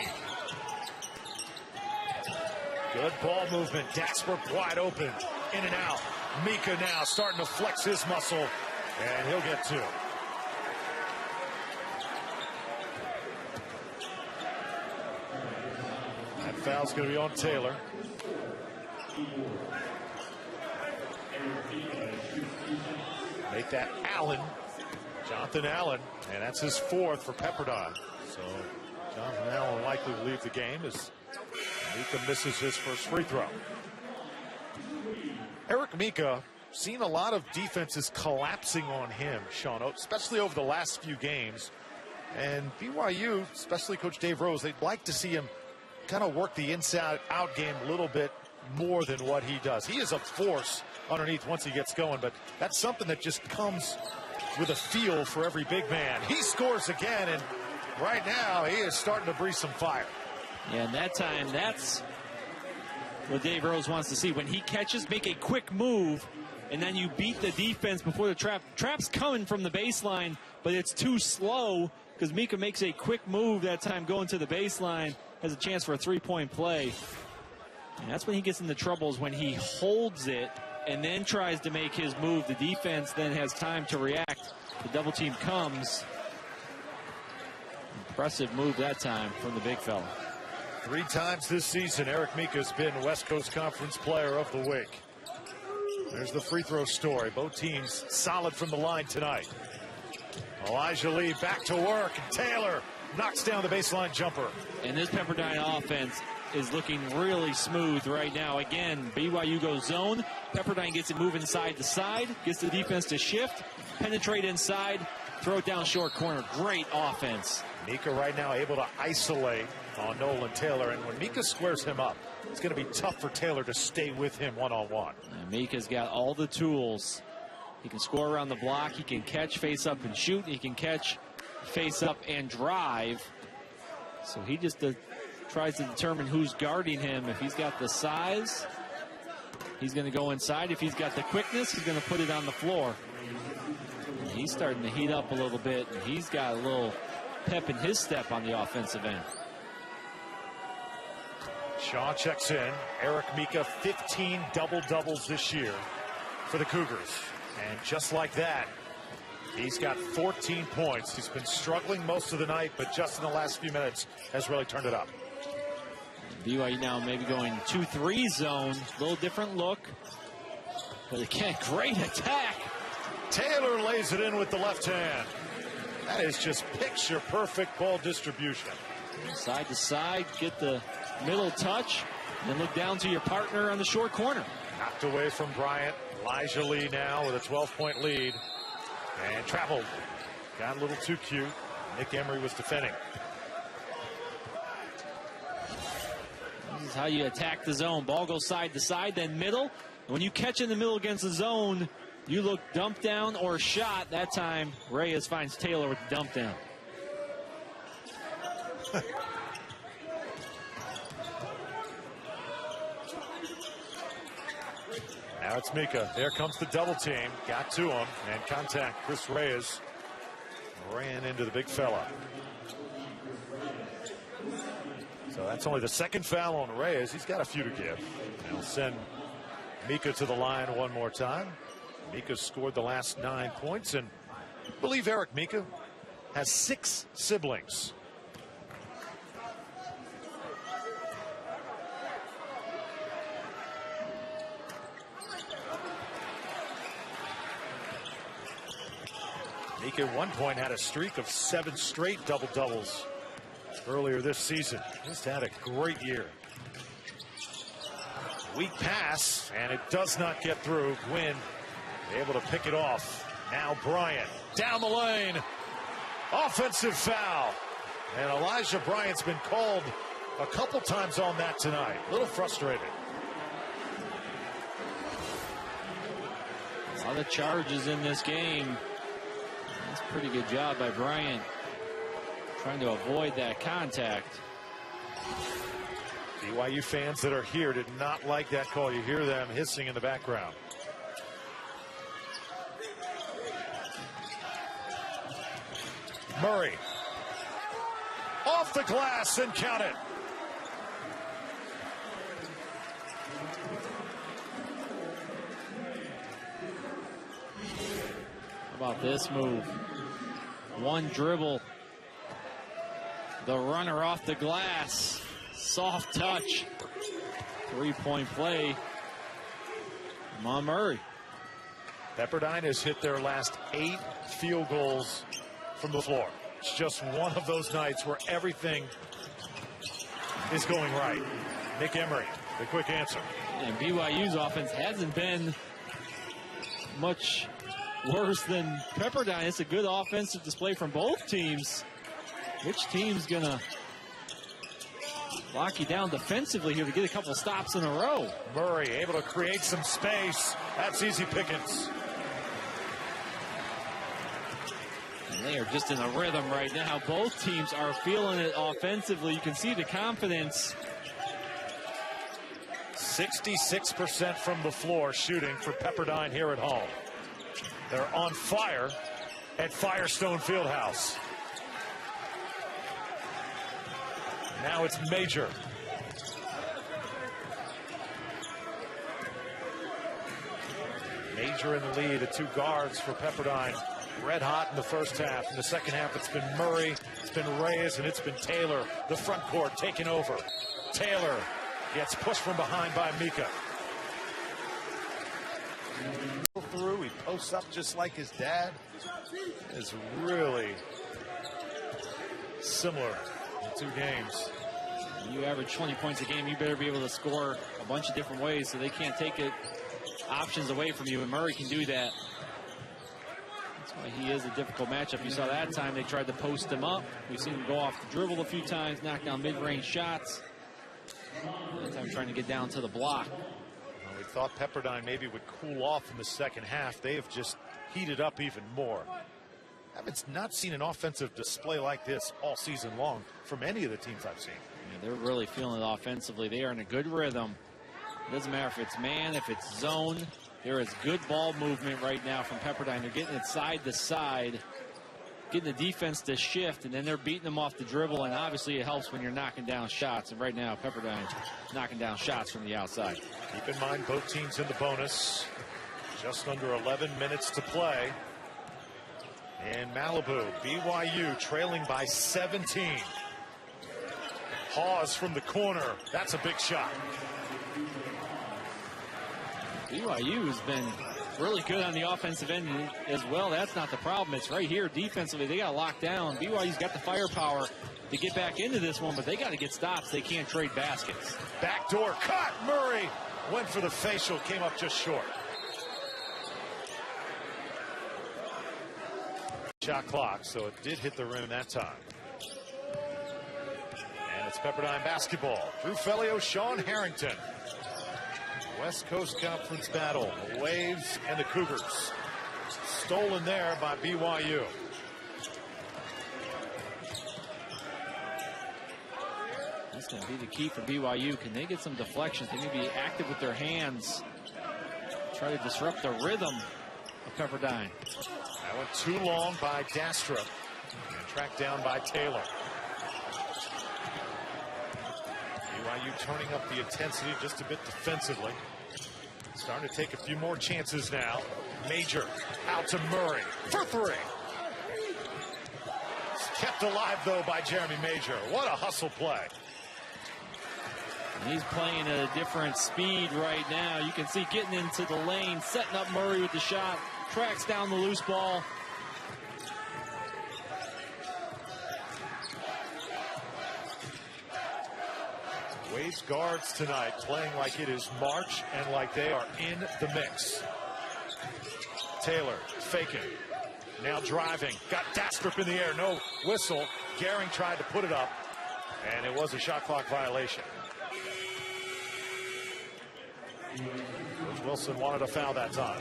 Good ball movement. Daxberg wide open, in and out. Mika now starting to flex his muscle, and he'll get 2. That foul's going to be on Taylor. Make that Allen. Jonathan Allen, and that's his 4th for Pepperdine. So Jonathan Allen likely to leave the game as Mika misses his first free throw. Eric Mika, seen a lot of defenses collapsing on him, Sean, especially over the last few games. And BYU, especially Coach Dave Rose, they'd like to see him kind of work the inside-out game a little bit more than what he does. He is a force underneath once he gets going, but that's something that just comes with a feel for every big man. He scores again, and right now he is starting to breathe some fire. Yeah, and that time, that's what Dave Rose wants to see. When he catches, make a quick move, and then you beat the defense before the trap. Trap's coming from the baseline, but it's too slow because Mika makes a quick move that time going to the baseline, has a chance for a three-point play. And that's when he gets into troubles, when he holds it and then tries to make his move. The defense then has time to react. The double team comes. Impressive move that time from the big fella. 3 times this season, Eric Mika's been West Coast Conference Player of the Week. There's the free throw story. Both teams solid from the line tonight. Elijah Lee back to work. Taylor knocks down the baseline jumper. And this Pepperdine offense is looking really smooth right now. Again, BYU goes zone. Pepperdine gets it moving side to side, gets the defense to shift, penetrate inside, throw it down short corner. Great offense. Mika right now able to isolate on Nolan Taylor, and when Mika squares him up, it's going to be tough for Taylor to stay with him one-on-one. Mika's got all the tools. He can score around the block, he can catch, face up and shoot, he can catch, face up and drive. So he just tries to determine who's guarding him. If he's got the size, he's going to go inside. If he's got the quickness, he's going to put it on the floor. And he's starting to heat up a little bit, and he's got a little pep in his step on the offensive end. Shaw checks in. Eric Mika, 15 double-doubles this year for the Cougars. And just like that, he's got 14 points. He's been struggling most of the night, but just in the last few minutes has really turned it up. BYU now maybe going 2-3 zone. A little different look. But again, great attack. Taylor lays it in with the left hand. That is just picture-perfect ball distribution. Side to side, get the middle touch, and then look down to your partner on the short corner. Knocked away from Bryant. Elijah Lee now with a 12-point lead. And traveled. Got a little too cute. Nick Emery was defending. This is how you attack the zone. Ball goes side to side, then middle. And when you catch in the middle against the zone, you look dump down or shot. That time, Reyes finds Taylor with the dump down. Now it's Mika. There comes the double team. Got to him. And contact. Chris Reyes ran into the big fella. So that's only the second foul on Reyes. He's got a few to give. And he'll send Mika to the line one more time. Mika scored the last 9 points. And I believe Eric Mika has 6 siblings. Mika at one point had a streak of 7 straight double-doubles earlier this season. Just had a great year. Weak pass, and it does not get through. Gwynn able to pick it off. Now Bryant down the lane. Offensive foul. And Elijah Bryant's been called a couple times on that tonight. A little frustrated. A lot of charges in this game. That's a pretty good job by Bryant, trying to avoid that contact. BYU fans that are here did not like that call. You hear them hissing in the background. Murray off the glass and count it. How about this move? One dribble. The runner off the glass. Soft touch. 3-point play. Come on, Murray. Pepperdine has hit their last 8 field goals from the floor. It's just one of those nights where everything is going right. Nick Emery, the quick answer. And BYU's offense hasn't been much worse than Pepperdine. It's a good offensive display from both teams. Which team's gonna lock you down defensively here to get a couple stops in a row? Murray able to create some space. That's easy pickings. And they are just in a rhythm right now. Both teams are feeling it offensively. You can see the confidence. 66% from the floor shooting for Pepperdine here at home. They're on fire at Firestone Fieldhouse. Now it's Major. Major in the lead, the 2 guards for Pepperdine. Red hot in the first half. In the second half, it's been Murray, it's been Reyes, and it's been Taylor. The front court taking over. Taylor gets pushed from behind by Mika. Through, he posts up just like his dad. Is really similar in 2 games. You average 20 points a game, you better be able to score a bunch of different ways so they can't take it options away from you, and Murray can do that. That's why he is a difficult matchup. You saw that time they tried to post him up. We've seen him go off the dribble a few times, knock down mid-range shots. That time trying to get down to the block. Well, we thought Pepperdine maybe would cool off in the second half. They have just heated up even more. Haven't not seen an offensive display like this all season long from any of the teams I've seen. Yeah, they're really feeling it offensively. They are in a good rhythm. It doesn't matter if it's man, if it's zone. There is good ball movement right now from Pepperdine. They're getting it side to side, getting the defense to shift, and then they're beating them off the dribble, and obviously it helps when you're knocking down shots. And right now, Pepperdine's knocking down shots from the outside. Keep in mind, both teams in the bonus. Just under 11 minutes to play. In Malibu, BYU trailing by 17. Hawes from the corner. That's a big shot. BYU has been really good on the offensive end as well. That's not the problem. It's right here defensively. They got locked down. BYU's got the firepower to get back into this one, but they got to get stops. They can't trade baskets. Backdoor cut. Murray went for the facial, came up just short. Shot clock, so it did hit the rim that time. And it's Pepperdine basketball. Drew Fellio, Sean Harrington. West Coast Conference battle. The Waves and the Cougars. Stolen there by BYU. going to be the key for BYU. Can they get some deflections? They need to be active with their hands. Try to disrupt the rhythm of Pepperdine. That went too long by Dastra and tracked down by Taylor. BYU turning up the intensity just a bit defensively. Starting to take a few more chances now. Major out to Murray for three. Kept alive, though, by Jeremy Major. What a hustle play. And he's playing at a different speed right now. You can see getting into the lane, setting up Murray with the shot, tracks down the loose ball. Waves guards tonight playing like it is March and like they are in the mix. Taylor faking. Now driving, got Dastrup in the air, no whistle. Gehring tried to put it up, and it was a shot clock violation. Coach Wilson wanted a foul that time.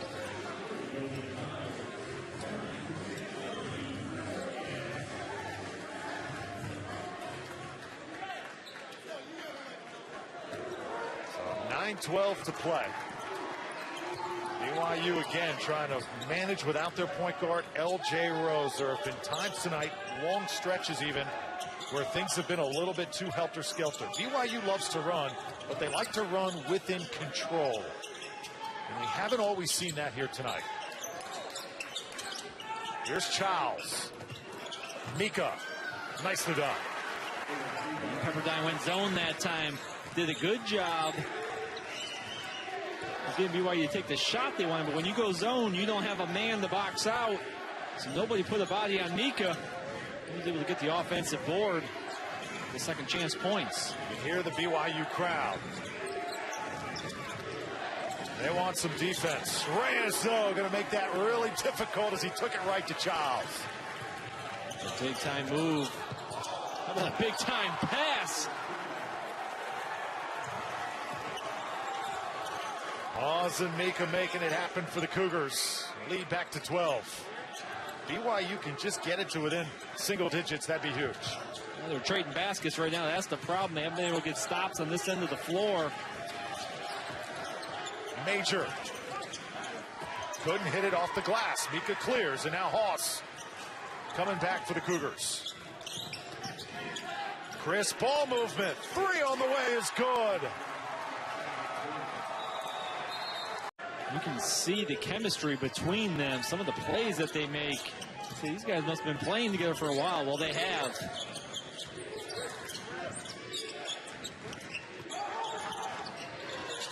So 9:12 to play. BYU again trying to manage without their point guard, L.J. Rose. There have been times tonight, long stretches even, where things have been a little bit too helter-skelter. BYU loves to run, but they like to run within control. And we haven't always seen that here tonight. Here's Charles. Mika, nicely done. Pepperdine went zone that time. Did a good job. Giving BYU to take the shot they wanted, but when you go zone, you don't have a man to box out. So nobody put a body on Mika. He was able to get the offensive board, the second chance points. You hear the BYU crowd. They want some defense. Reyes, though, going to make that really difficult as he took it right to Charles. A big-time move. How about a big-time pass? Oz and Mika making it happen for the Cougars. Lead back to 12. BYU can just get it to within single digits. That'd be huge. Well, they're trading baskets right now. That's the problem. They haven't been able to get stops on this end of the floor. Major. Couldn't hit it off the glass. Mika clears, and now Haas coming back for the Cougars. Chris, ball movement. Three on the way is good. You can see the chemistry between them, some of the plays that they make. See, these guys must have been playing together for a while. Well, they have.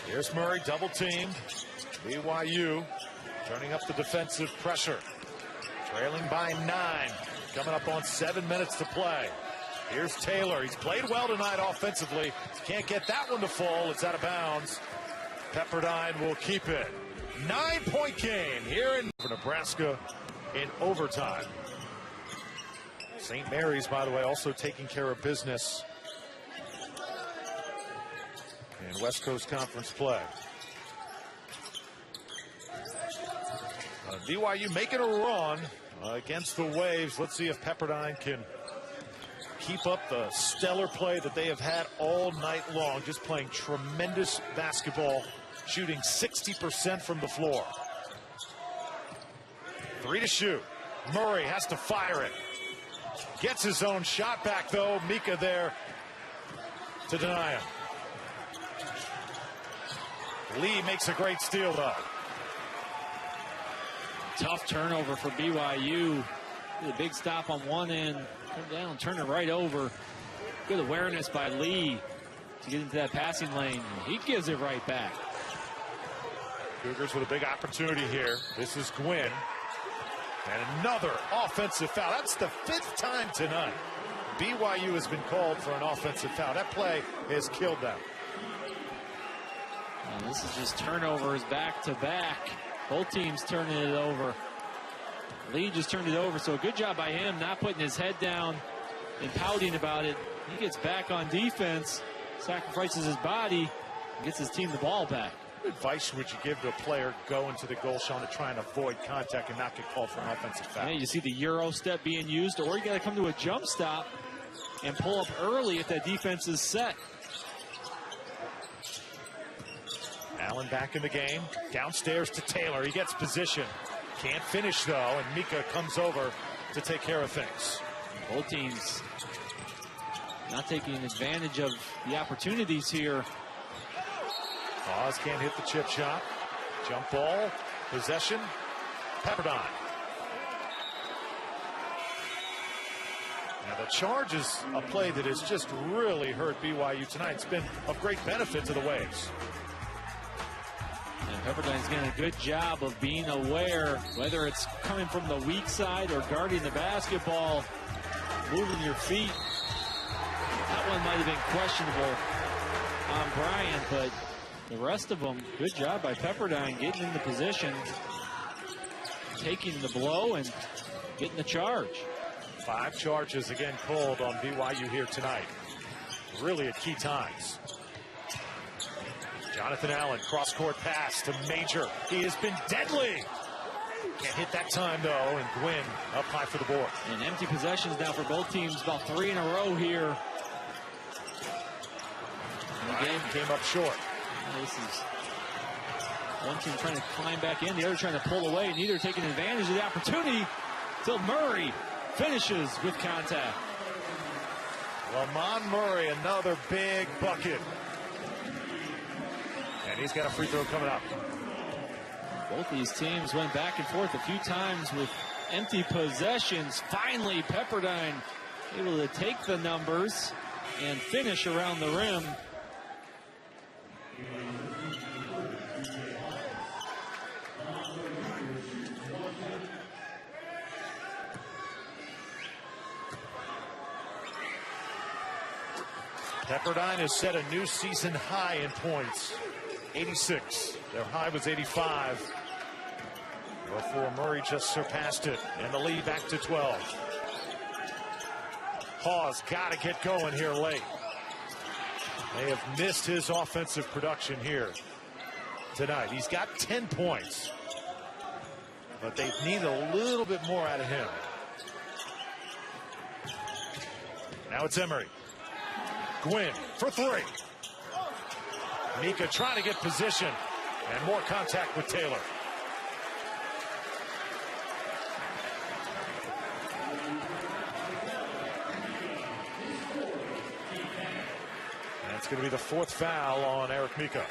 Here's Murray, double teamed. BYU turning up the defensive pressure. Trailing by 9. Coming up on 7 minutes to play. Here's Taylor. He's played well tonight offensively. Can't get that one to fall. It's out of bounds. Pepperdine will keep it. 9-point game here in Nebraska in overtime. St. Mary's, by the way, also taking care of business in West Coast Conference play. BYU making a run against the Waves. Let's see if Pepperdine can keep up the stellar play that they have had all night long. Just playing tremendous basketball, shooting 60% from the floor. 3 to shoot. Murray has to fire it. Gets his own shot back, though. Mika there to deny him. Lee makes a great steal, though. Tough turnover for BYU. A big stop on one end. Come down, turn it right over. Good awareness by Lee to get into that passing lane. He gives it right back. Cougars with a big opportunity here. This is Gwynn. And another offensive foul. That's the 5th time tonight BYU has been called for an offensive foul. That play has killed them. And this is just turnovers back to back. Both teams turning it over. Lee just turned it over, so a good job by him not putting his head down and pouting about it. He gets back on defense, sacrifices his body, and gets his team the ball back. What advice would you give to a player going to the goal, Sean, to try and avoid contact and not get called for an offensive foul? Yeah, you see the Euro step being used, or you got to come to a jump stop. and pull up early if that defense is set. Allen back in the game. Downstairs to Taylor. He gets position. Can't finish, though, and Mika comes over to take care of things. Both teams not taking advantage of the opportunities here. Oz can't hit the chip shot. Jump ball. Possession. Pepperdine. Now, the charge is a play that has just really hurt BYU tonight. It's been of great benefit to the Waves. And Pepperdine's doing a good job of being aware, whether it's coming from the weak side or guarding the basketball, moving your feet. That one might have been questionable on Bryant, but the rest of them, good job by Pepperdine getting in the position, taking the blow and getting the charge. 5 charges again called on BYU here tonight, really at key times. Jonathan Allen, cross-court pass to Major. He has been deadly. Can't hit that time, though, and Gwynn up high for the board. And empty possessions now for both teams, about 3 in a row here. And the game came up short. This is one team trying to climb back in, the other trying to pull away, neither taking advantage of the opportunity until Murray finishes with contact. Lamont Murray, another big bucket. And he's got a free throw coming up. Both these teams went back and forth a few times with empty possessions. Finally, Pepperdine able to take the numbers and finish around the rim. Pepperdine has set a new season high in points. 86. Their high was 85. Before Murray just surpassed it. And the lead back to 12. Hawes got to get going here late. They have missed his offensive production here tonight. He's got 10 points. But they need a little bit more out of him. Now it's Emery. Gwynn for 3. Mika trying to get position and more contact with Taylor. That's going to be the 4th foul on Eric Mika.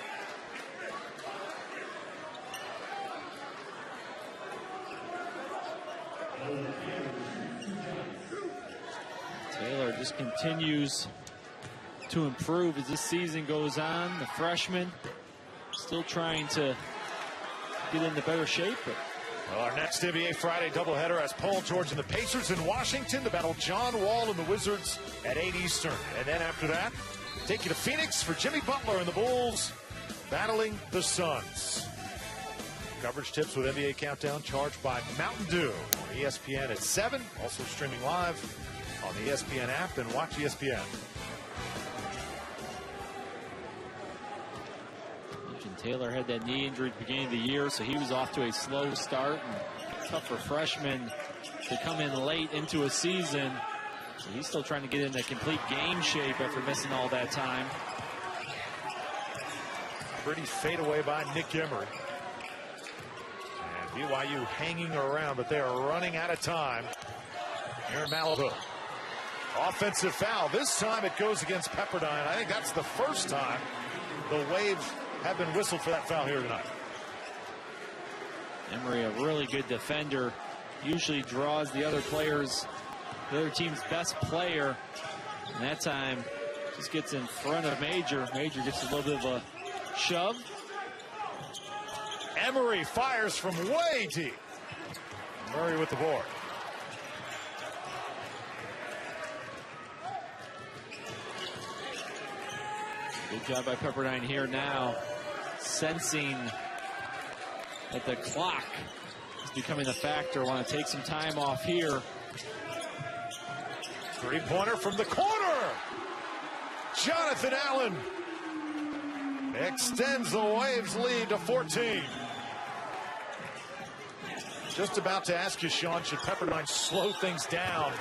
Taylor just continues to improve as this season goes on. The freshman still trying to get into better shape. Well, our next NBA Friday doubleheader has Paul George and the Pacers in Washington to battle John Wall and the Wizards at 8 Eastern. And then after that, take you to Phoenix for Jimmy Butler and the Bulls battling the Suns. Coverage tips with NBA Countdown charged by Mountain Dew on ESPN at 7. Also streaming live on the ESPN app and watch ESPN. Taylor had that knee injury at the beginning of the year, so he was off to a slow start. And tough for freshmen to come in late into a season. So he's still trying to get into complete game shape after missing all that time. Pretty fadeaway by Nick Emery. And BYU hanging around, but they are running out of time here in Malibu. Offensive foul. This time it goes against Pepperdine. I think that's the first time the Waves have been whistled for that foul here tonight. Emery, a really good defender, usually draws the other players, the other team's best player. And that time just gets in front of Major. Major gets a little bit of a shove. Emery fires from way deep. Murray with the board. Good job by Pepperdine here now, sensing that the clock is becoming a factor. Want to take some time off here. 3-pointer from the corner. Jonathan Allen extends the Waves lead to 14. Just about to ask you, Sean, should Pepperdine slow things down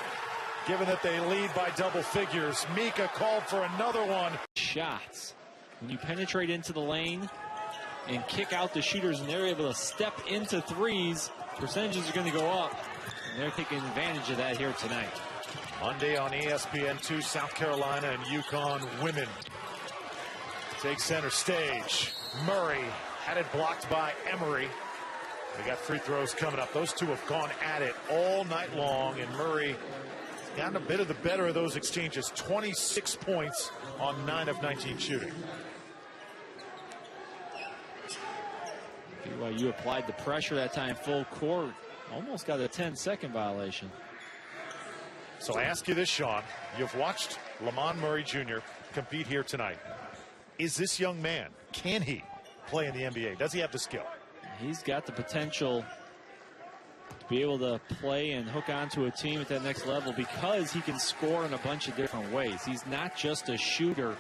given that they lead by double figures. Mika called for another one. Shots. When you penetrate into the lane and kick out the shooters and they're able to step into threes, percentages are going to go up. And they're taking advantage of that here tonight. Monday on ESPN2, South Carolina and UConn women take center stage. Murray had it blocked by Emery. They got free throws coming up. Those two have gone at it all night long, and Murray has gotten a bit of the better of those exchanges. 26 points on 9 of 19 shooting. BYU applied the pressure that time full court. Almost got a 10-second violation. So I ask you this, Sean. You've watched Lamont Murray Jr. compete here tonight. Is this young man, can he play in the NBA? Does he have the skill? He's got the potential to be able to play and hook onto a team at that next level because he can score in a bunch of different ways. He's not just a shooter.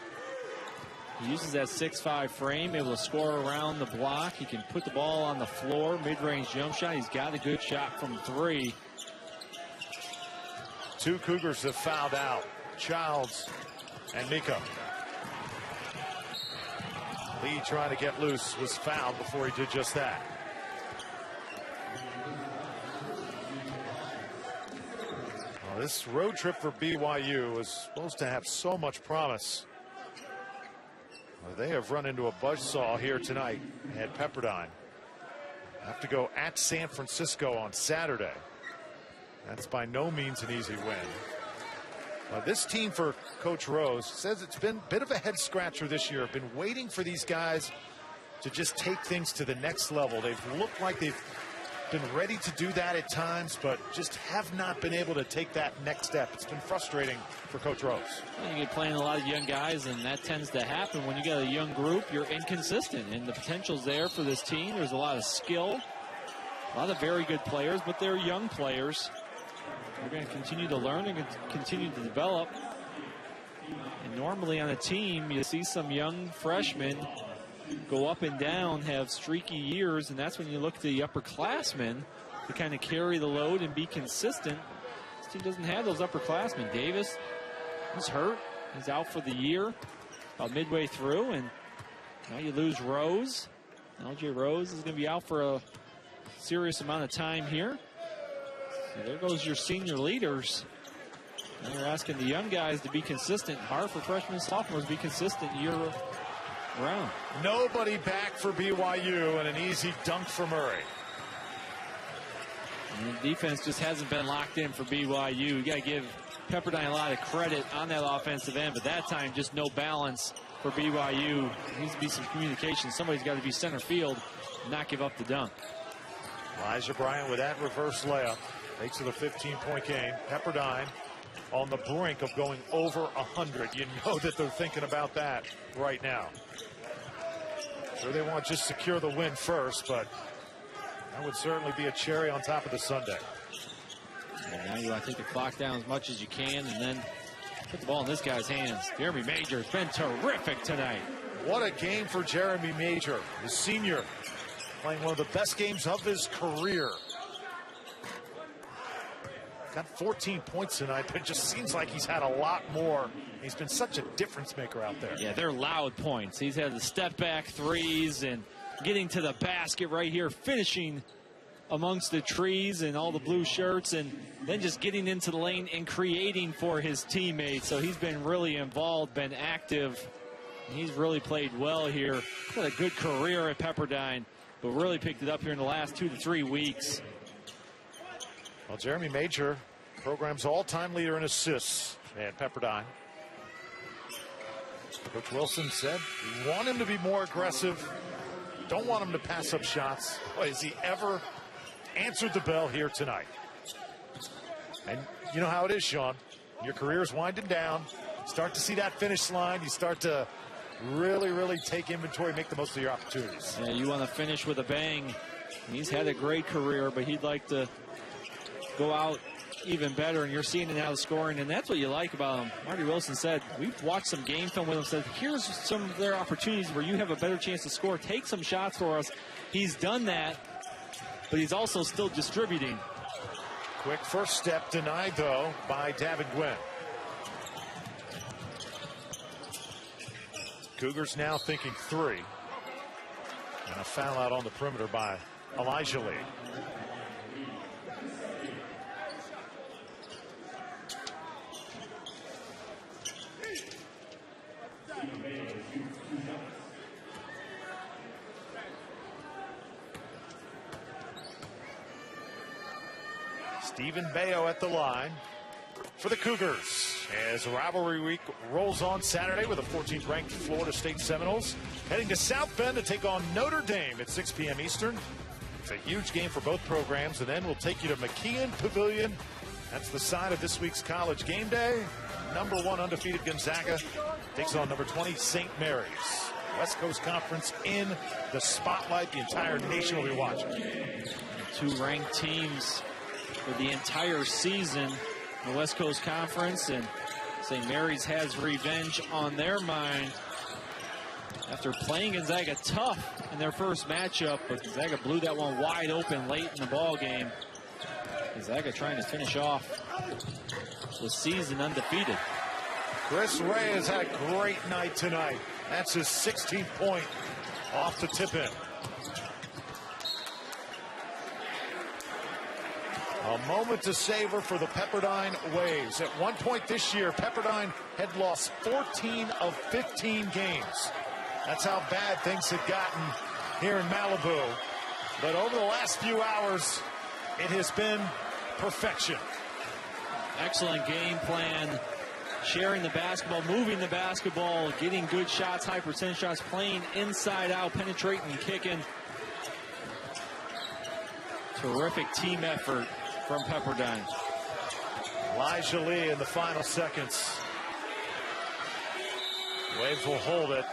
He uses that 6'5" frame, able to score around the block. He can put the ball on the floor, mid-range jump shot. He's got a good shot from three. Two Cougars have fouled out, Childs and Mika. Lee trying to get loose, was fouled before he did just that. Well, this road trip for BYU was supposed to have so much promise. Well, they have run into a buzzsaw here tonight at Pepperdine. Have to go at San Francisco on Saturday. That's by no means an easy win. This team for Coach Rose says it's been a bit of a head scratcher this year. Been waiting for these guys to just take things to the next level. They've looked like they've been ready to do that at times, but just have not been able to take that next step. It's been frustrating for Coach Rose. You get playing a lot of young guys, and that tends to happen when you got a young group. You're inconsistent, and the potential's there for this team. There's a lot of skill, a lot of very good players, but they're young players. We're going to continue to learn and continue to develop. And normally on a team, you see some young freshmen go up and down, have streaky years, and that's when you look at the upperclassmen to kind of carry the load and be consistent. This team doesn't have those upperclassmen. Davis is hurt. He's out for the year, about midway through, and now you lose Rose. LJ Rose is going to be out for a serious amount of time here. There goes your senior leaders. And you're asking the young guys to be consistent. Hard for freshmen and sophomores to be consistent year round. Nobody back for BYU, and an easy dunk for Murray. And the defense just hasn't been locked in for BYU. You got to give Pepperdine a lot of credit on that offensive end, but that time just no balance for BYU. There needs to be some communication. Somebody's got to be center field and not give up the dunk. Elijah Bryant with that reverse layup. Makes it a 15-point game. Pepperdine on the brink of going over 100. You know that they're thinking about that right now. Sure, they want to just secure the win first, but that would certainly be a cherry on top of the sundae. And now you want to take the clock down as much as you can and then put the ball in this guy's hands. Jeremy Major has been terrific tonight. What a game for Jeremy Major, the senior, playing one of the best games of his career. Got 14 points tonight, but it just seems like he's had a lot more. He's been such a difference maker out there. Yeah, they're loud points. He's had the step back threes and getting to the basket right here, finishing amongst the trees and all the blue shirts, and then just getting into the lane and creating for his teammates. So he's been really involved, been active. He's really played well here. Had a good career at Pepperdine, but really picked it up here in the last 2 to 3 weeks. Well, Jeremy Major, program's all-time leader in assists at Pepperdine. Coach Wilson said we want him to be more aggressive. Don't want him to pass up shots. Boy, has he ever answered the bell here tonight. And you know how it is, Sean. Your career's winding down. Start to see that finish line. You start to really take inventory, make the most of your opportunities. Yeah, you want to finish with a bang. He's had a great career, but he'd like to go out even better, and you're seeing it now, the scoring, and that's what you like about him. Marty Wilson said, we've watched some game film with him, said, here's some of their opportunities where you have a better chance to score. Take some shots for us. He's done that, but he's also still distributing. Quick first step denied, though, by Davin Gwynn. Cougars now thinking 3. And a foul out on the perimeter by Elijah Lee. Stephen Bayo at the line for the Cougars as rivalry week rolls on Saturday with the 14th ranked Florida State Seminoles heading to South Bend to take on Notre Dame at 6 p.m. Eastern. It's a huge game for both programs, and then we'll take you to McKeon Pavilion. That's the side of this week's College Game Day. Number 1 undefeated Gonzaga takes on number 20 St. Mary's. West Coast Conference in the spotlight. The entire nation will be watching. 2 ranked teams for the entire season in the West Coast Conference, and St. Mary's has revenge on their mind after playing Gonzaga tough in their first matchup, but Gonzaga blew that one wide open late in the ball game. Gonzaga trying to finish off the season undefeated. Chris Ray has had a great night tonight. That's his 16th point off the tip-in. A moment to savor for the Pepperdine Waves. At one point this year, Pepperdine had lost 14 of 15 games. That's how bad things had gotten here in Malibu. But over the last few hours, it has been perfection. Excellent game plan. Sharing the basketball, moving the basketball, getting good shots, high percentage shots, playing inside out, penetrating and kicking. Terrific team effort from Pepperdine. Elijah Lee in the final seconds. Waves will hold it,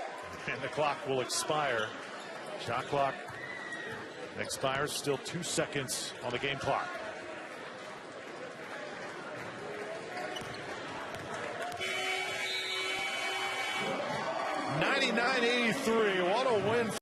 and the clock will expire. Shot clock expires. Still 2 seconds on the game clock. $99-83. What a win.